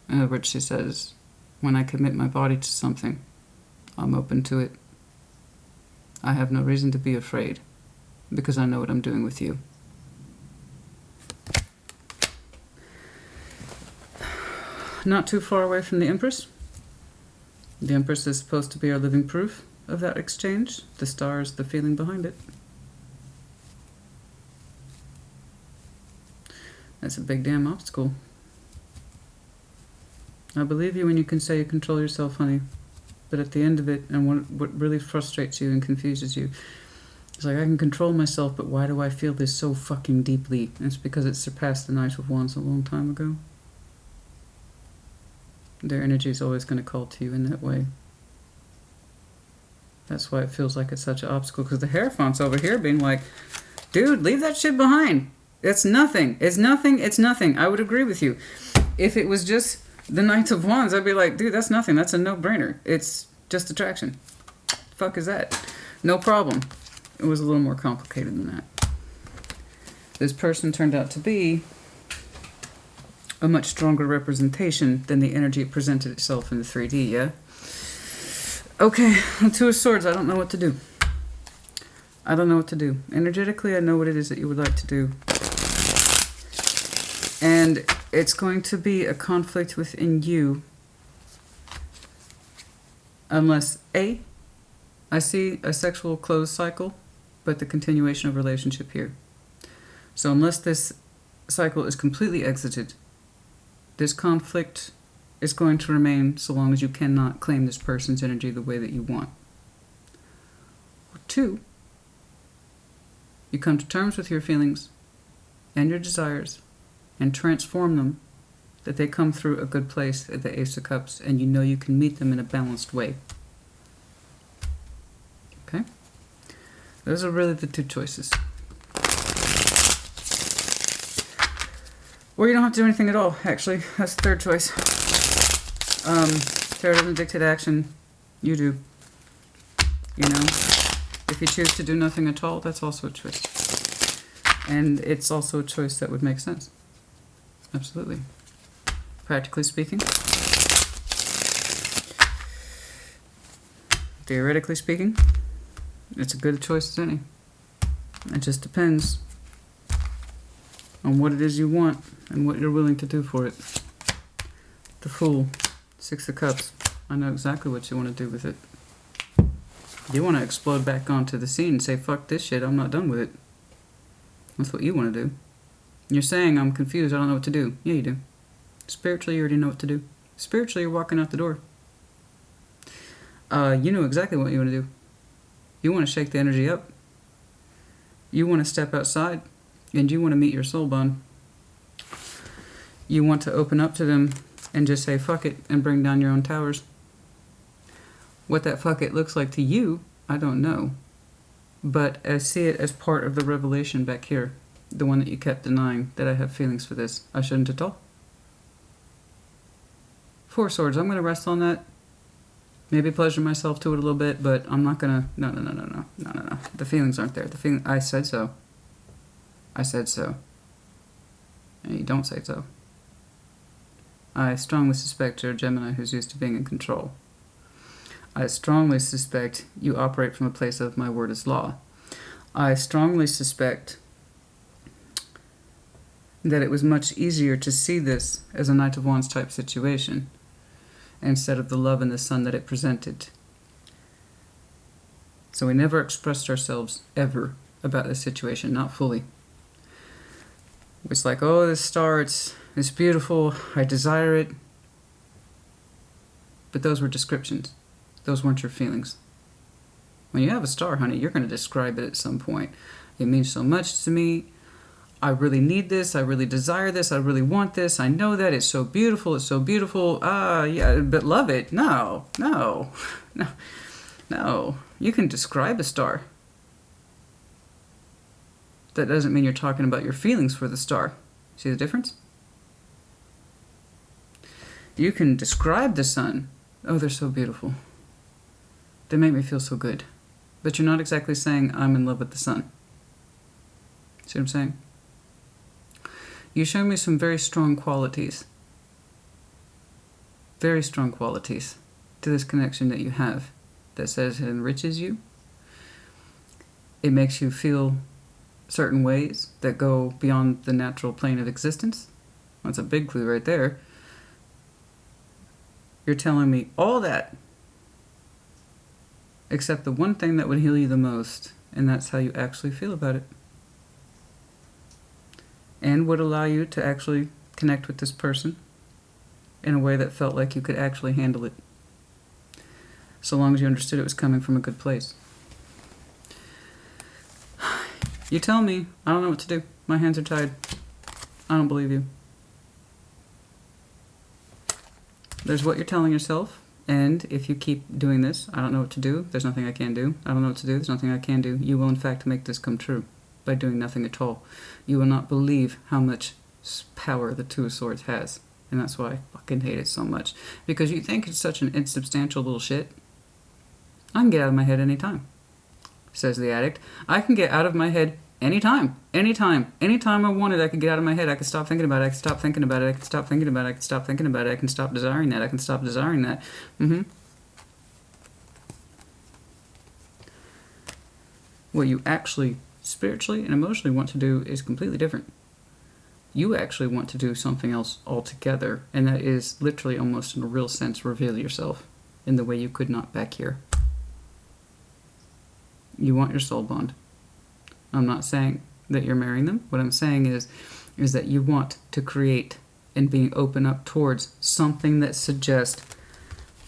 In other words, she says, when I commit my body to something, I'm open to it. I have no reason to be afraid because I know what I'm doing with you. Not too far away from the Empress. The Empress is supposed to be our living proof of that exchange. The Star is the feeling behind it. That's a big damn obstacle. I believe you when you can say you control yourself, honey. But at the end of it, and what really frustrates you and confuses you, it's like, I can control myself, but why do I feel this so fucking deeply? And it's because it surpassed the Knight of Wands a long time ago. Their energy is always going to call to you in that way. That's why it feels like it's such an obstacle, because the Hierophant's over here being like, dude, leave that shit behind. It's nothing. It's nothing. It's nothing. I would agree with you. If it was just the Knight of Wands, I'd be like, dude, that's nothing. That's a no-brainer. It's just attraction. Fuck is that? No problem. It was a little more complicated than that. This person turned out to be a much stronger representation than the energy it presented itself in the 3D, yeah? Okay, Two of Swords, I don't know what to do. I don't know what to do. Energetically, I know what it is that you would like to do. And it's going to be a conflict within you. Unless, A, I see a sexual closed cycle, but the continuation of relationship here. So unless this cycle is completely exited, this conflict is going to remain so long as you cannot claim this person's energy the way that you want. Or 2, you come to terms with your feelings and your desires and transform them, that they come through a good place at the Ace of Cups, and you know you can meet them in a balanced way. Okay? Those are really the 2 choices. Or you don't have to do anything at all, actually. That's the 3rd choice. Tarot doesn't dictate action. You do. You know? If you choose to do nothing at all, that's also a choice. And it's also a choice that would make sense. Absolutely. Practically speaking. Theoretically speaking, it's a good choice as any. It just depends on what it is you want and what you're willing to do for it. The Fool, 6 of Cups. I know exactly what you want to do with it. You want to explode back onto the scene and say, fuck this shit, I'm not done with it. That's what you want to do. You're saying, I'm confused, I don't know what to do. Yeah, you do. Spiritually, you already know what to do. Spiritually, you're walking out the door. You know exactly what you want to do. You want to shake the energy up. You want to step outside, and you want to meet your soul bond. You want to open up to them and just say, fuck it, and bring down your own towers. What that fuck it looks like to you, I don't know. but I see it as part of the revelation back here. The one that you kept denying, that I have feelings for this. I shouldn't at all. Four Swords. I'm going to rest on that. Maybe pleasure myself to it a little bit, but I'm not going to... No. The feelings aren't there. I said so. I said so. And you don't say so. I strongly suspect you're a Gemini who's used to being in control. I strongly suspect you operate from a place of my word is law. I strongly suspect that it was much easier to see this as a Knight of Wands type situation instead of the love and the sun that it presented. So we never expressed ourselves ever about this situation, not fully. It's like, oh, this star, it's beautiful, I desire it. But those were descriptions. Those weren't your feelings. When you have a star, honey, you're going to describe it at some point. It means so much to me. I really need this. I really desire this. I really want this. I know that. It's so beautiful. It's so beautiful. Yeah, but love it? No. You can describe a star. That doesn't mean you're talking about your feelings for the star. See the difference? You can describe the sun. Oh, they're so beautiful. They make me feel so good. But you're not exactly saying, I'm in love with the sun. See what I'm saying? You show me some very strong qualities. Very strong qualities to this connection that you have that says it enriches you. It makes you feel certain ways that go beyond the natural plane of existence. That's a big clue right there. You're telling me all that, except the one thing that would heal you the most, and that's how you actually feel about it. And would allow you to actually connect with this person in a way that felt like you could actually handle it. So long as you understood it was coming from a good place. You tell me, I don't know what to do. My hands are tied. I don't believe you. There's what you're telling yourself, and if you keep doing this, I don't know what to do, there's nothing I can do. I don't know what to do, there's nothing I can do. You will in fact make this come true by doing nothing at all. You will not believe how much power the Two of Swords has. And that's why I fucking hate it so much. Because you think it's such an insubstantial little shit. I can get out of my head anytime, says the addict. I can get out of my head anytime. Anytime I wanted, I could get out of my head. I could stop thinking about it. I could stop thinking about it. I could stop thinking about it. I could stop thinking about it. I can stop desiring that. I can stop desiring that. What you actually spiritually and emotionally want to do is completely different. You actually want to do something else altogether, and that is literally almost in a real sense reveal yourself in the way you could not back here. You want your soul bond. I'm not saying that you're marrying them. What I'm saying is that you want to create and being open up towards something that suggests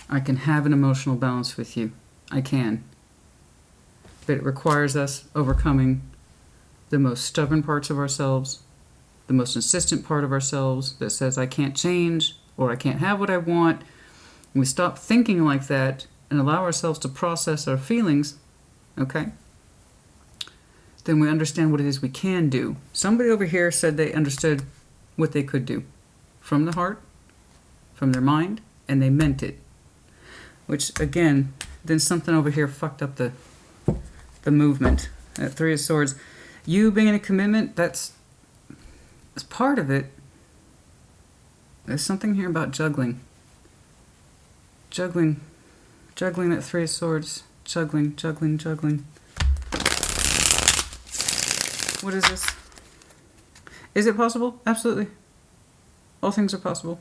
I can have an emotional balance with you. I can. But it requires us overcoming the most stubborn parts of ourselves, the most insistent part of ourselves that says I can't change or I can't have what I want. And we stop thinking like that and allow ourselves to process our feelings, okay? Then we understand what it is we can do. Somebody over here said they understood what they could do from the heart, from their mind, and they meant it. Which, again, then something over here fucked up the movement. That Three of Swords. You being in a commitment, that's part of it. There's something here about juggling. Juggling that Three of Swords. Juggling. What is this? Is it possible? Absolutely. All things are possible.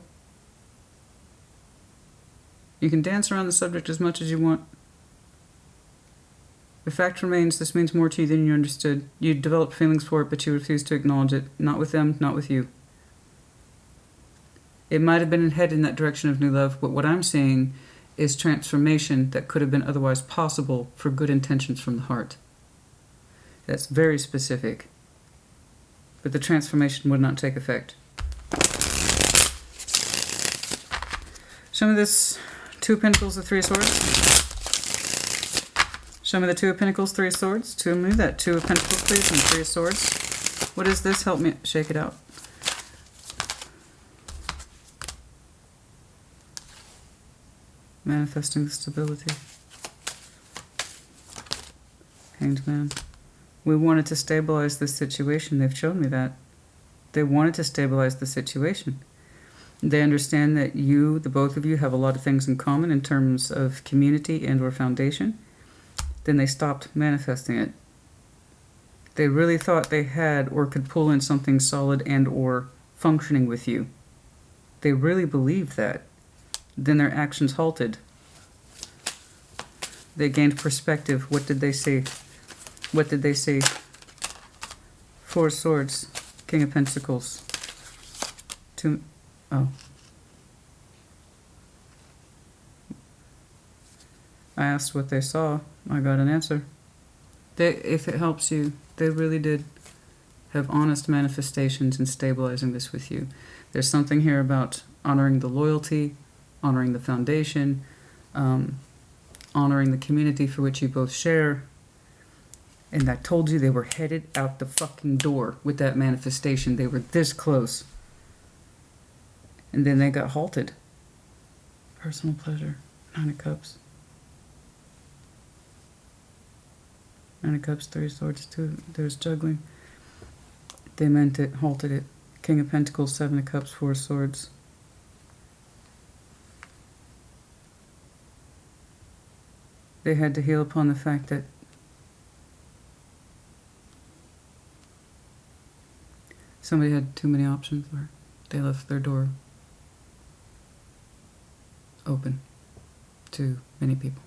You can dance around the subject as much as you want. The fact remains, this means more to you than you understood. You developed feelings for it, but you refused to acknowledge it. Not with them, not with you. It might have been headed in that direction of new love, but what I'm seeing is transformation that could have been otherwise possible for good intentions from the heart. That's very specific. But the transformation would not take effect. Show me this Two of Pentacles, the Three of Swords. Show me the Two of Pentacles, Three of Swords. Show me that Two of Pentacles, please, and Three of Swords. What is this? Help me shake it out. Manifesting stability. Hanged Man. We wanted to stabilize this situation. They've shown me that. They wanted to stabilize the situation. They understand that you, the both of you, have a lot of things in common in terms of community and or foundation. Then they stopped manifesting it. They really thought they had or could pull in something solid and or functioning with you. They really believed that. Then their actions halted. They gained perspective. What did they see? What did they see? Four of Swords, King of Pentacles. Oh. I asked what they saw. I got an answer. If it helps you, they really did have honest manifestations in stabilizing this with you. There's something here about honoring the loyalty, honoring the foundation, honoring the community for which you both share. And I told you they were headed out the fucking door with that manifestation. They were this close. And then they got halted. Personal pleasure. Nine of Cups. Nine of Cups, Three of Swords, two. There's juggling. They meant it, halted it. King of Pentacles, Seven of Cups, Four of Swords. They had to heal upon the fact that somebody had too many options, or they left their door open to many people.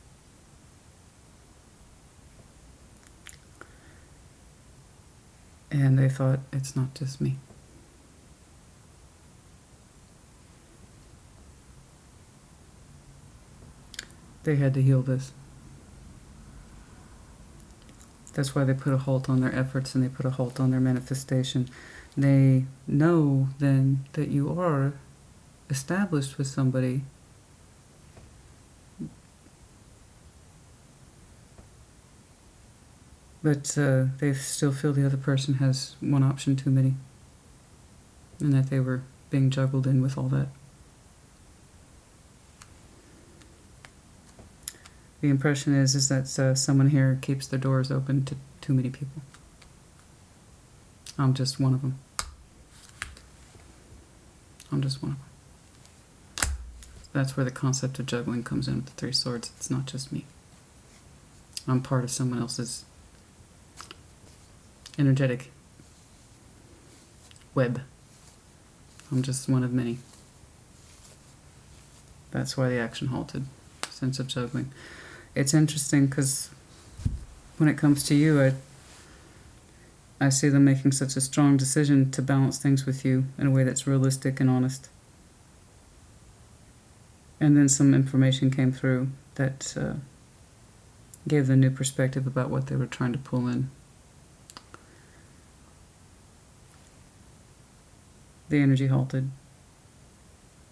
And they thought, it's not just me. They had to heal this. That's why they put a halt on their efforts and they put a halt on their manifestation. They know then that you are established with somebody. But they still feel the other person has one option too many. And that they were being juggled in with all that. The impression is that someone here keeps their doors open to too many people. I'm just one of them. I'm just one of them. That's where the concept of juggling comes in with the Three Swords. It's not just me. I'm part of someone else's energetic web. I'm just one of many. That's why the action halted. Sense of juggling. It's interesting because when it comes to you, I see them making such a strong decision to balance things with you in a way that's realistic and honest. And then some information came through that gave them new perspective about what they were trying to pull in. The energy halted.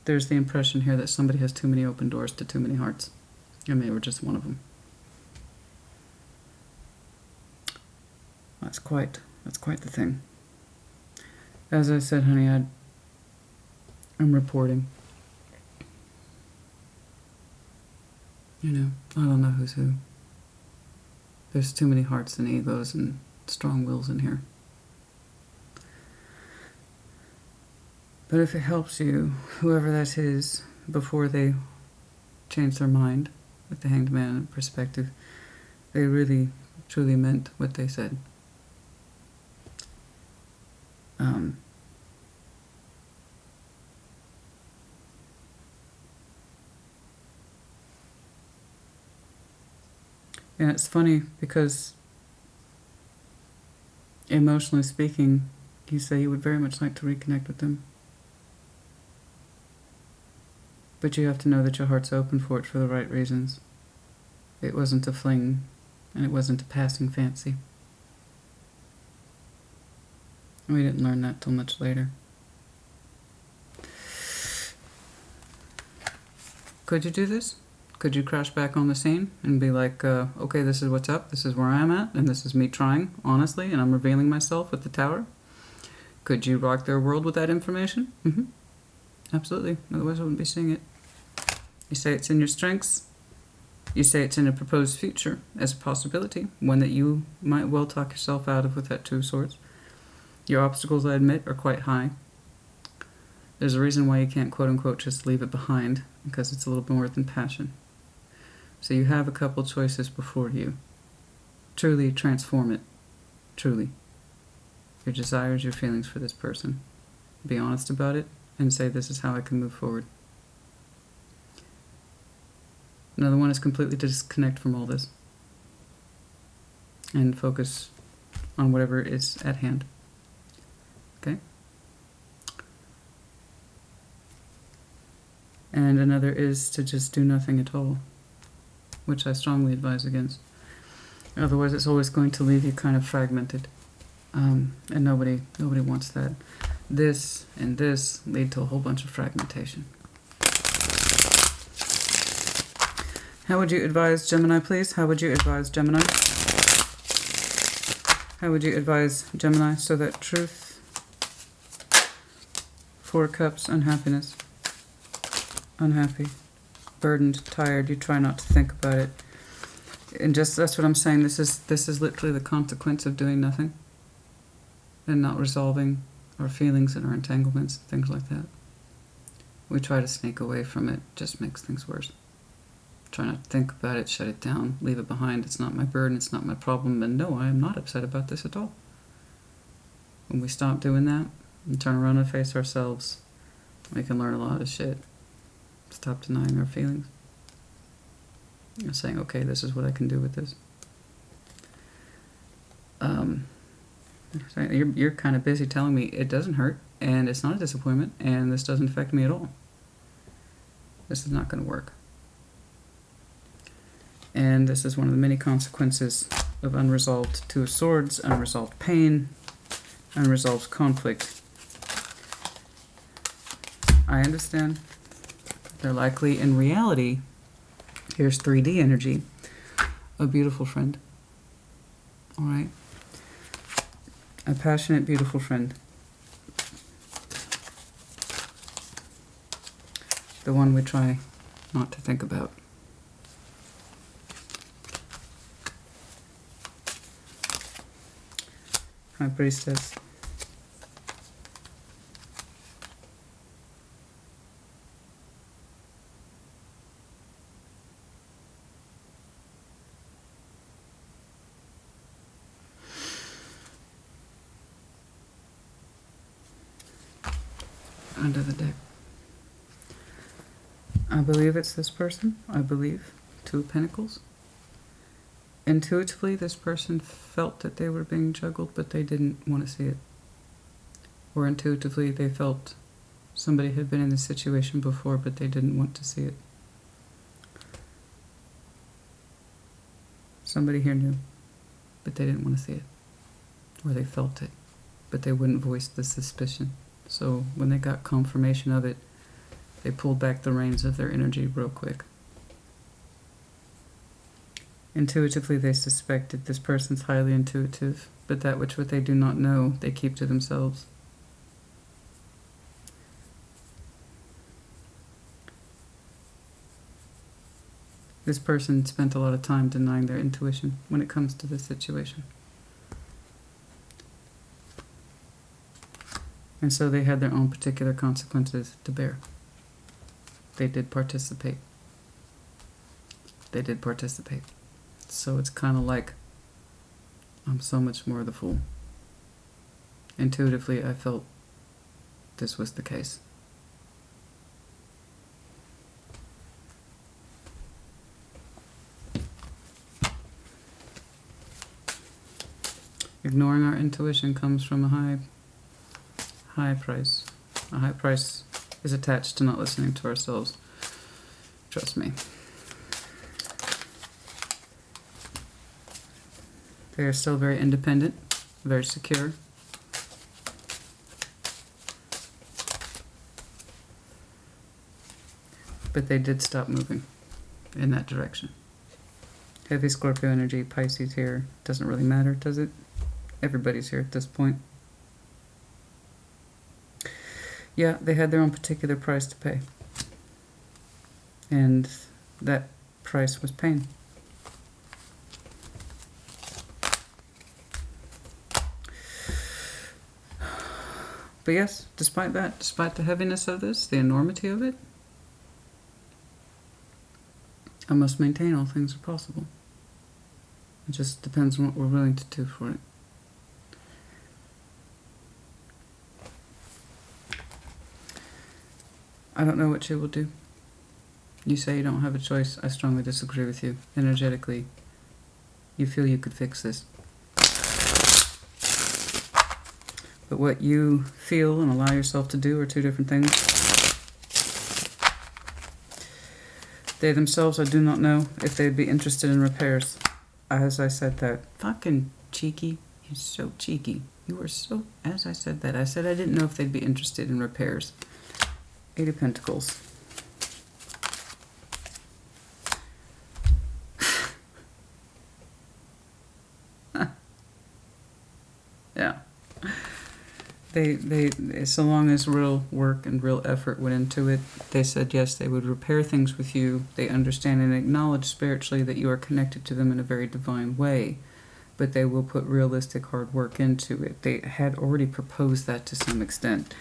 There's the impression here that somebody has too many open doors to too many hearts. And they were just one of them. That's quite the thing. As I said, honey, I'm reporting. You know, I don't know who's who. There's too many hearts and egos and strong wills in here. But if it helps you, whoever that is, before they change their mind, with the Hanged Man perspective, they really, truly meant what they said. And it's funny because, emotionally speaking, you say you would very much like to reconnect with them. But you have to know that your heart's open for it for the right reasons. It wasn't a fling, and it wasn't a passing fancy. We didn't learn that till much later. Could you do this? Could you crash back on the scene and be like, okay, this is what's up, this is where I'm at, and this is me trying, honestly, and I'm revealing myself with the Tower? Could you rock their world with that information? Absolutely. Otherwise I wouldn't be seeing it. You say it's in your strengths. You say it's in a proposed future as a possibility, one that you might well talk yourself out of with that Two of Swords. Your obstacles, I admit, are quite high. There's a reason why you can't quote-unquote just leave it behind, because it's a little bit more than passion. So you have a couple choices before you. Truly transform it. Truly. Your desires, your feelings for this person. Be honest about it and say, this is how I can move forward. Another one is completely disconnect from all this and focus on whatever is at hand. Okay? And another is to just do nothing at all, which I strongly advise against. Otherwise, it's always going to leave you kind of fragmented, and nobody wants that. This and this lead to a whole bunch of fragmentation. How would you advise Gemini, please? How would you advise Gemini? How would you advise Gemini? So that truth, Four of Cups, unhappiness, unhappy, burdened, tired. You try not to think about it, and just that's what I'm saying. This is literally the consequence of doing nothing and not resolving our feelings and our entanglements, things like that. We try to sneak away from it. Just makes things worse. Try not to think about it, shut it down, leave it behind. It's not my burden, it's not my problem, and no, I am not upset about this at all. When we stop doing that and turn around and face ourselves, we can learn a lot of shit. Stop denying our feelings. And saying, okay, this is what I can do with this. You're kind of busy telling me it doesn't hurt, and it's not a disappointment, and this doesn't affect me at all. This is not going to work. And this is one of the many consequences of unresolved Two of Swords, unresolved pain, unresolved conflict. I understand. They're likely, in reality, here's 3D energy, a beautiful friend. All right? A passionate, beautiful friend. The one we try not to think about. High Priestess. Under the deck. I believe it's this person. I believe. Two of Pentacles. Intuitively, this person felt that they were being juggled, but they didn't want to see it. Or intuitively, they felt somebody had been in this situation before, but they didn't want to see it. Somebody here knew, but they didn't want to see it. Or they felt it, but they wouldn't voice the suspicion. So when they got confirmation of it, they pulled back the reins of their energy real quick. Intuitively, they suspected this person's highly intuitive, but that which what they do not know, they keep to themselves. This person spent a lot of time denying their intuition when it comes to this situation. And so they had their own particular consequences to bear. They did participate. They did participate. So it's kind of like, I'm so much more the fool. Intuitively, I felt this was the case. Ignoring our intuition comes from a high price. A high price is attached to not listening to ourselves. Trust me. They are still very independent, very secure. But they did stop moving. in that direction. Heavy Scorpio energy, Pisces here. Doesn't really matter, does it? Everybody's here at this point. Yeah, they had their own particular price to pay. And that price was pain. But yes, despite that, despite the heaviness of this, the enormity of it, I must maintain all things are possible. It just depends on what we're willing to do for it. I don't know what you will do. You say you don't have a choice. I strongly disagree with you. Energetically, you feel you could fix this. But what you feel and allow yourself to do are two different things. They themselves, I do not know if they'd be interested in repairs. As I said that. Fucking cheeky. You're so cheeky. You were so... As I said that, I said I didn't know if they'd be interested in repairs. 8 of Pentacles. Yeah. They so long as real work and real effort went into it, they said yes, they would repair things with you. They understand and acknowledge spiritually that you are connected to them in a very divine way, but they will put realistic hard work into it. They had already proposed that to some extent.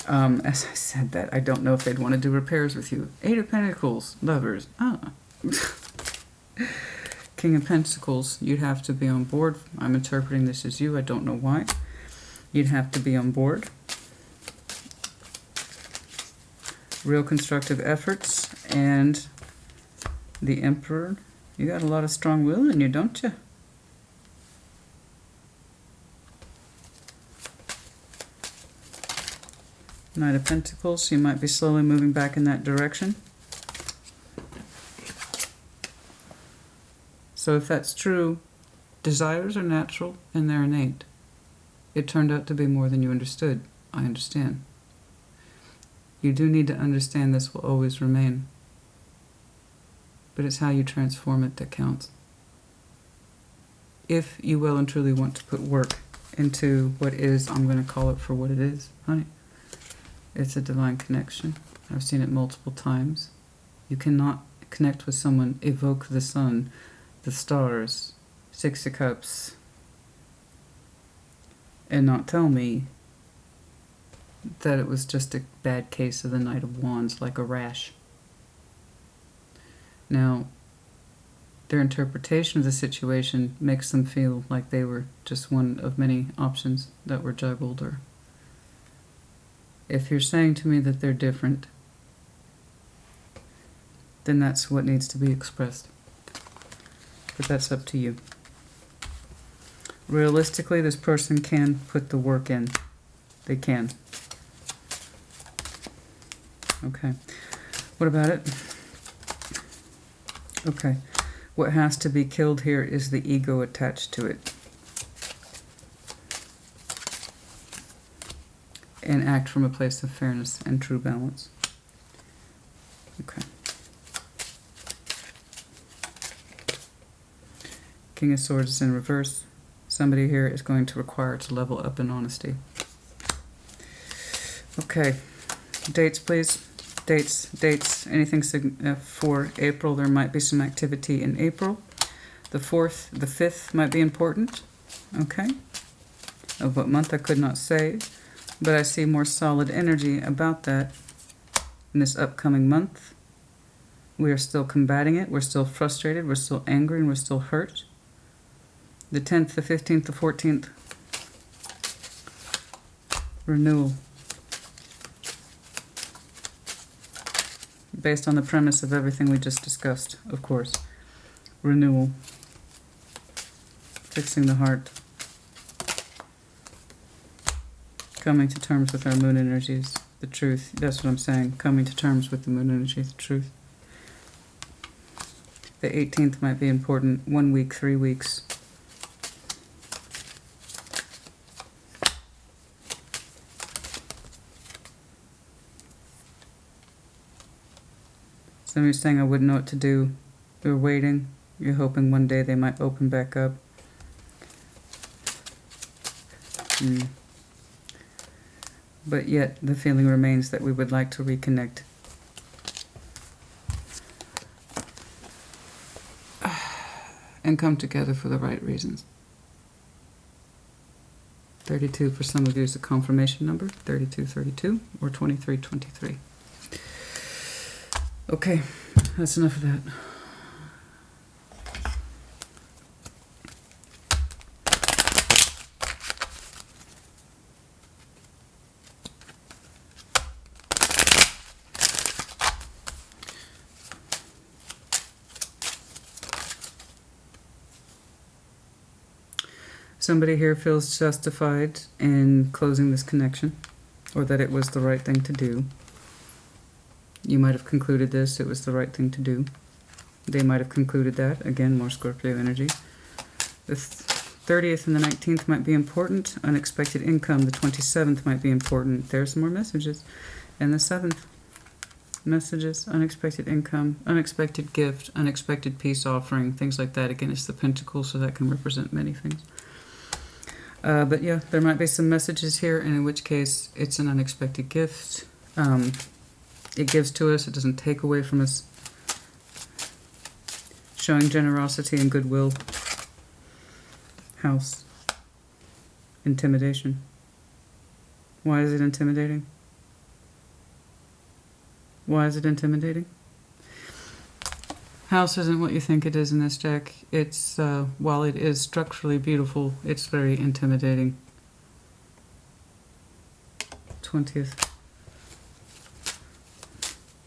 As I said that, I don't know if they'd want to do repairs with you. 8 of Pentacles, lovers. Ah. King of Pentacles, you'd have to be on board. I'm interpreting this as you. I don't know why. You'd have to be on board. Real constructive efforts. And the Emperor. You got a lot of strong will in you, don't you? Knight of Pentacles. You might be slowly moving back in that direction. So if that's true, desires are natural and they're innate. It turned out to be more than you understood. I understand. You do need to understand this will always remain. But it's how you transform it that counts. If you well and truly want to put work into what is, I'm going to call it for what it is, honey. It's a divine connection. I've seen it multiple times. You cannot connect with someone, evoke the sun, the stars, 6 of Cups, and not tell me that it was just a bad case of the Knight of Wands, like a rash. Now, their interpretation of the situation makes them feel like they were just one of many options that were juggled. Or if you're saying to me that they're different, then that's what needs to be expressed. But that's up to you. Realistically, this person can put the work in. They can. Okay. What about it? Okay. What has to be killed here is the ego attached to it. And act from a place of fairness and true balance. Okay. King of Swords is in reverse. Somebody here is going to require to level up in honesty. Okay. Dates, please. Dates. Anything for April. There might be some activity in April. The 4th, the 5th might be important. Okay. Of what month I could not say. But I see more solid energy about that in this upcoming month. We are still combating it. We're still frustrated. We're still angry. And we're still hurt. The 10th, the 15th, the 14th. Renewal. Based on the premise of everything we just discussed, of course. Renewal. Fixing the heart. Coming to terms with our moon energies. The truth. That's what I'm saying. Coming to terms with the moon energy. The truth. The 18th might be important. 1 week, 3 weeks. Somebody's saying I wouldn't know what to do You're waiting. You're hoping one day they might open back up. But yet the feeling remains that we would like to reconnect. And come together for the right reasons. 32 for some of you is a confirmation number. 3232 or 2323. Okay, that's enough of that. Somebody here feels justified in closing this connection, or that it was the right thing to do. You might have concluded this, it was the right thing to do. They might have concluded that. Again, more Scorpio energy. The 30th and the 19th might be important. Unexpected income. The 27th might be important. There's more messages. And the 7th. Messages, unexpected income, unexpected gift, unexpected peace offering, things like that. Again, it's the Pentacles, so that can represent many things. But yeah, there might be some messages here, and in which case it's an unexpected gift. It gives to us, it doesn't take away from us. Showing generosity and goodwill. House. Intimidation. Why is it intimidating? Why is it intimidating? House isn't what you think it is in this deck. It's, while it is structurally beautiful, it's very intimidating. 20th.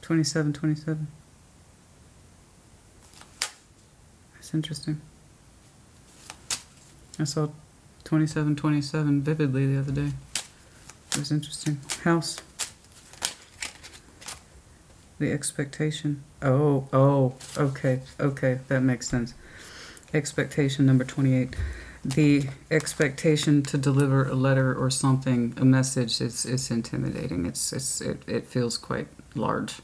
27. That's interesting. I saw 27 vividly the other day. It was interesting. House. The expectation. Oh, okay, that makes sense. Expectation number 28. The expectation to deliver a letter or something, a message, it's intimidating. It feels quite large.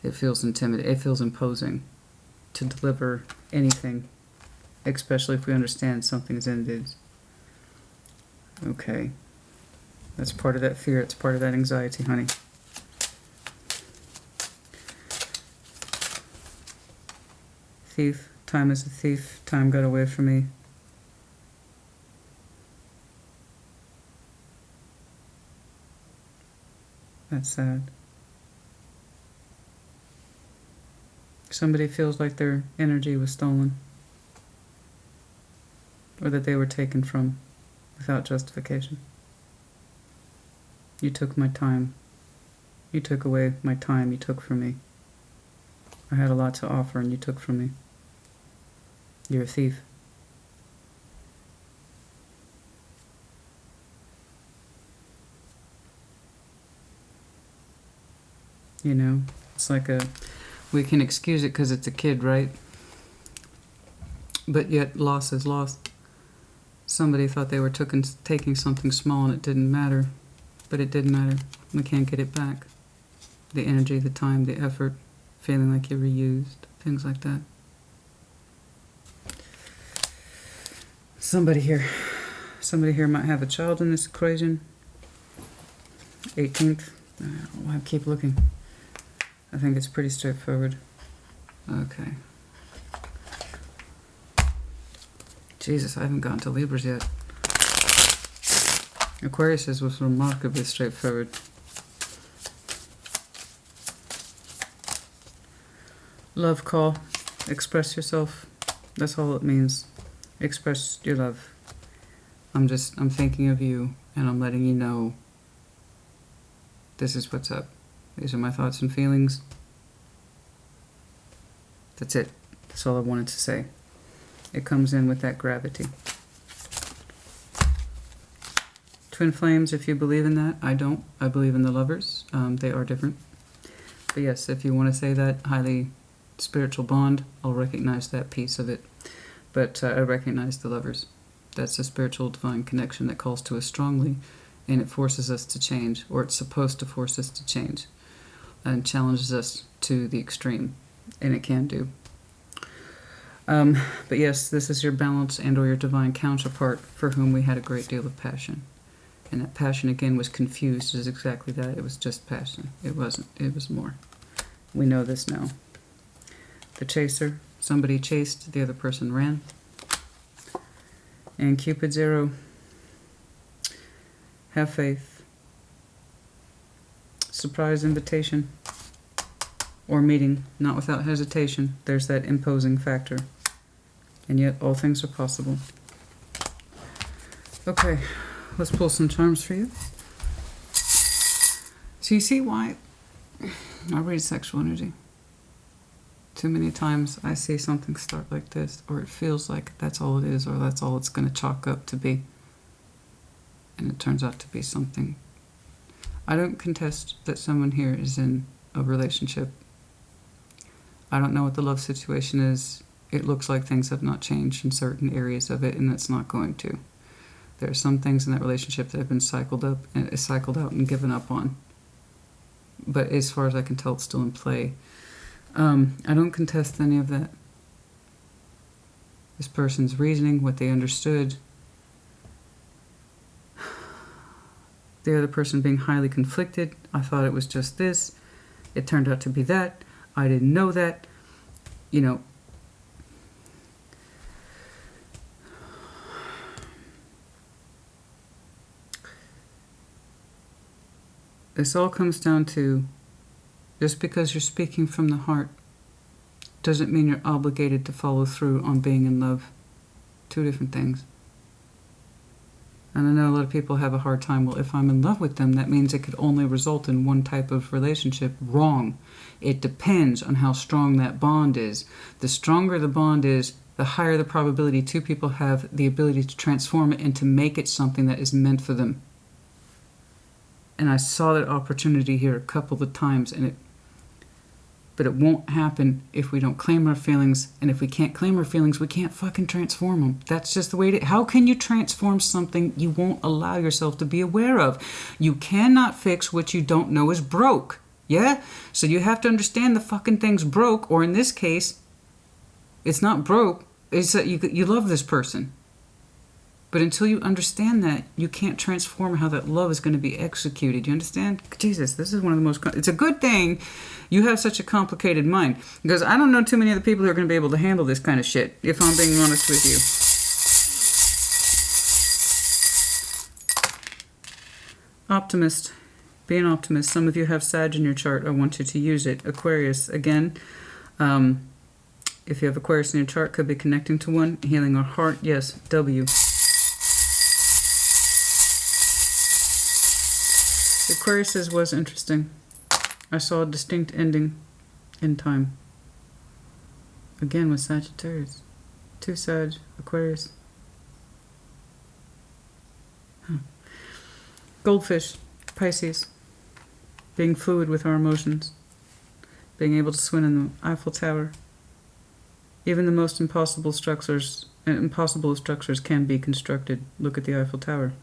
It feels intimidating. It feels imposing to deliver anything, especially if we understand something's ended. Okay. That's part of that fear. It's part of that anxiety, honey. Thief. Time is a thief. Time got away from me. That's sad. Somebody feels like their energy was stolen, or that they were taken from without justification. You took my time. You took away my time you took from me. I had a lot to offer and you took from me. You're a thief. You know, it's like we can excuse it because it's a kid, right? But yet loss is loss. Somebody thought they were taking something small and it didn't matter. But it did matter. We can't get it back. The energy, the time, the effort, feeling like you were used, things like that. Somebody here might have a child in this equation. 18th. I keep looking. I think it's pretty straightforward. Okay. Jesus, I haven't gotten to Libras yet. Aquarius was remarkably straightforward. Love call. Express yourself. That's all it means. Express your love. I'm thinking of you, and I'm letting you know this is what's up. These are my thoughts and feelings. That's it. That's all I wanted to say. It comes in with that gravity. Twin flames, if you believe in that. I don't. I believe in the lovers. They are different. But yes, if you want to say that highly spiritual bond, I'll recognize that piece of it. But I recognize the lovers. That's a spiritual divine connection that calls to us strongly, and it forces us to change, or it's supposed to force us to change, and challenges us to the extreme, and it can do. But yes, this is your balance and or your divine counterpart for whom we had a great deal of passion. And that passion, again, was confused as exactly that. It was just passion. It wasn't. It was more. We know this now. The chaser. Somebody chased, the other person ran. And Cupid's arrow. Have faith. Surprise invitation. Or meeting, not without hesitation. There's that imposing factor. And yet, all things are possible. Okay, let's pull some charms for you. So you see why I read sexual energy. Too many times I see something start like this, or it feels like that's all it is, or that's all it's going to chalk up to be. And it turns out to be something. I don't contest that someone here is in a relationship. I don't know what the love situation is. It looks like things have not changed in certain areas of it, and it's not going to. There are some things in that relationship that have been cycled out and given up on. But as far as I can tell, it's still in play. I don't contest any of that. This person's reasoning, what they understood. The other person being highly conflicted. I thought it was just this. It turned out to be that. I didn't know that. You know. This all comes down to, just because you're speaking from the heart doesn't mean you're obligated to follow through on being in love. Two different things. And I know a lot of people have a hard time, well, if I'm in love with them, that means it could only result in one type of relationship. Wrong. It depends on how strong that bond is. The stronger the bond is, the higher the probability two people have the ability to transform it and to make it something that is meant for them. And I saw that opportunity here a couple of times, but it won't happen if we don't claim our feelings. And if we can't claim our feelings, we can't fucking transform them. That's just the way it is. How can you transform something you won't allow yourself to be aware of? You cannot fix what you don't know is broke. Yeah? So you have to understand the fucking thing's broke, or in this case, it's not broke. It's that you love this person. But until you understand that, you can't transform how that love is going to be executed. You understand? Jesus, this is one of the most... It's a good thing you have such a complicated mind. Because I don't know too many other people who are going to be able to handle this kind of shit, if I'm being honest with you. Optimist. Be an optimist. Some of you have Sag in your chart. I want you to use it. Aquarius, again. If you have Aquarius in your chart, could be connecting to one. Healing our heart. Yes, W. Aquarius was interesting. I saw a distinct ending in time. Again with Sagittarius. 2 Sag, Aquarius. Goldfish, Pisces. Being fluid with our emotions. Being able to swim in the Eiffel Tower. Even the most impossible structures can be constructed. Look at the Eiffel Tower.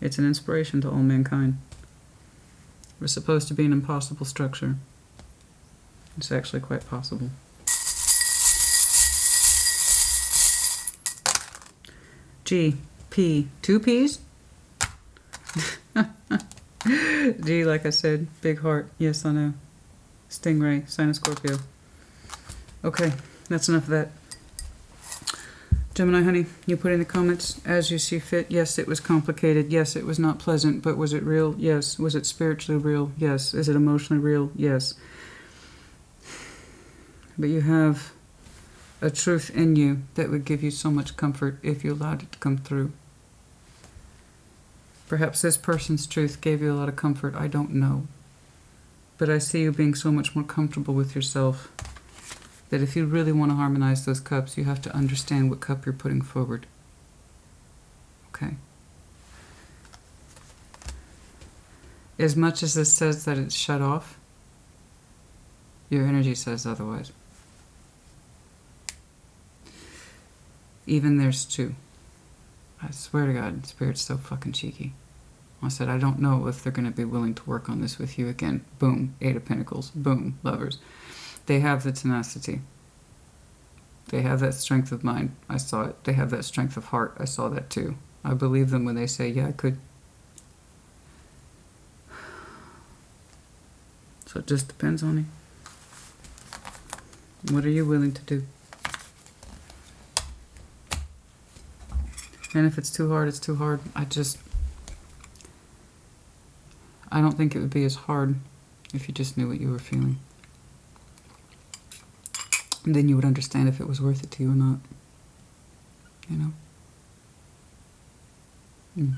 It's an inspiration to all mankind. It was supposed to be an impossible structure. It's actually quite possible. G, P, 2 P's? G, like I said, big heart. Yes, I know. Stingray, sign of Scorpio. Okay, that's enough of that. Gemini, honey, you put in the comments as you see fit. Yes, it was complicated. Yes, it was not pleasant, but was it real? Yes. Was it spiritually real? Yes. Is it emotionally real? Yes. But you have a truth in you that would give you so much comfort if you allowed it to come through. Perhaps this person's truth gave you a lot of comfort. I don't know. But I see you being so much more comfortable with yourself that if you really want to harmonize those cups, you have to understand what cup you're putting forward. Okay? As much as this says that it's shut off, your energy says otherwise. Even there's 2. I swear to God, Spirit's so fucking cheeky. I said, I don't know if they're going to be willing to work on this with you again. Boom, 8 of Pentacles. Boom, Lovers. They have the tenacity. They have that strength of mind. I saw it. They have that strength of heart. I saw that too. I believe them when they say, yeah, I could. So it just depends on you. What are you willing to do? And if it's too hard, it's too hard. I don't think it would be as hard if you just knew what you were feeling. And then you would understand if it was worth it to you or not. You know?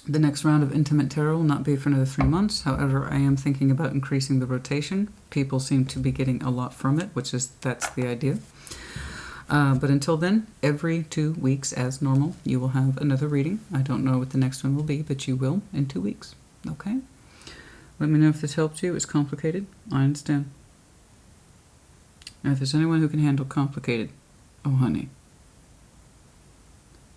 The next round of Intimate Tarot will not be for another 3 months. However, I am thinking about increasing the rotation. People seem to be getting a lot from it, that's the idea. But until then, every 2 weeks as normal, you will have another reading. I don't know what the next one will be, but you will in 2 weeks. Okay? Let me know if this helps you. It's complicated. I understand. Now, if there's anyone who can handle complicated, oh honey,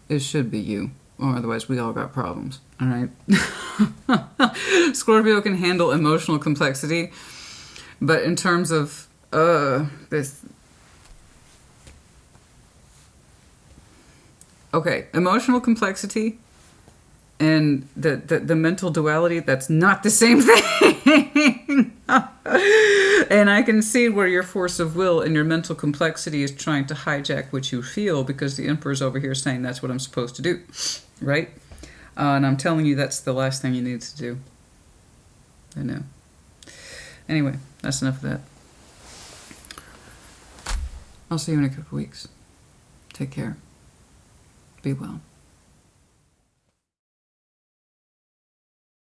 it should be you. Or otherwise we all got problems. All right? Scorpio can handle emotional complexity, but in terms of this... Okay, emotional complexity and the mental duality, that's not the same thing. And I can see where your force of will and your mental complexity is trying to hijack what you feel, because the Emperor's over here saying that's what I'm supposed to do, right? And I'm telling you that's the last thing you need to do. I know. Anyway, that's enough of that. I'll see you in a couple weeks. Take care. Be well.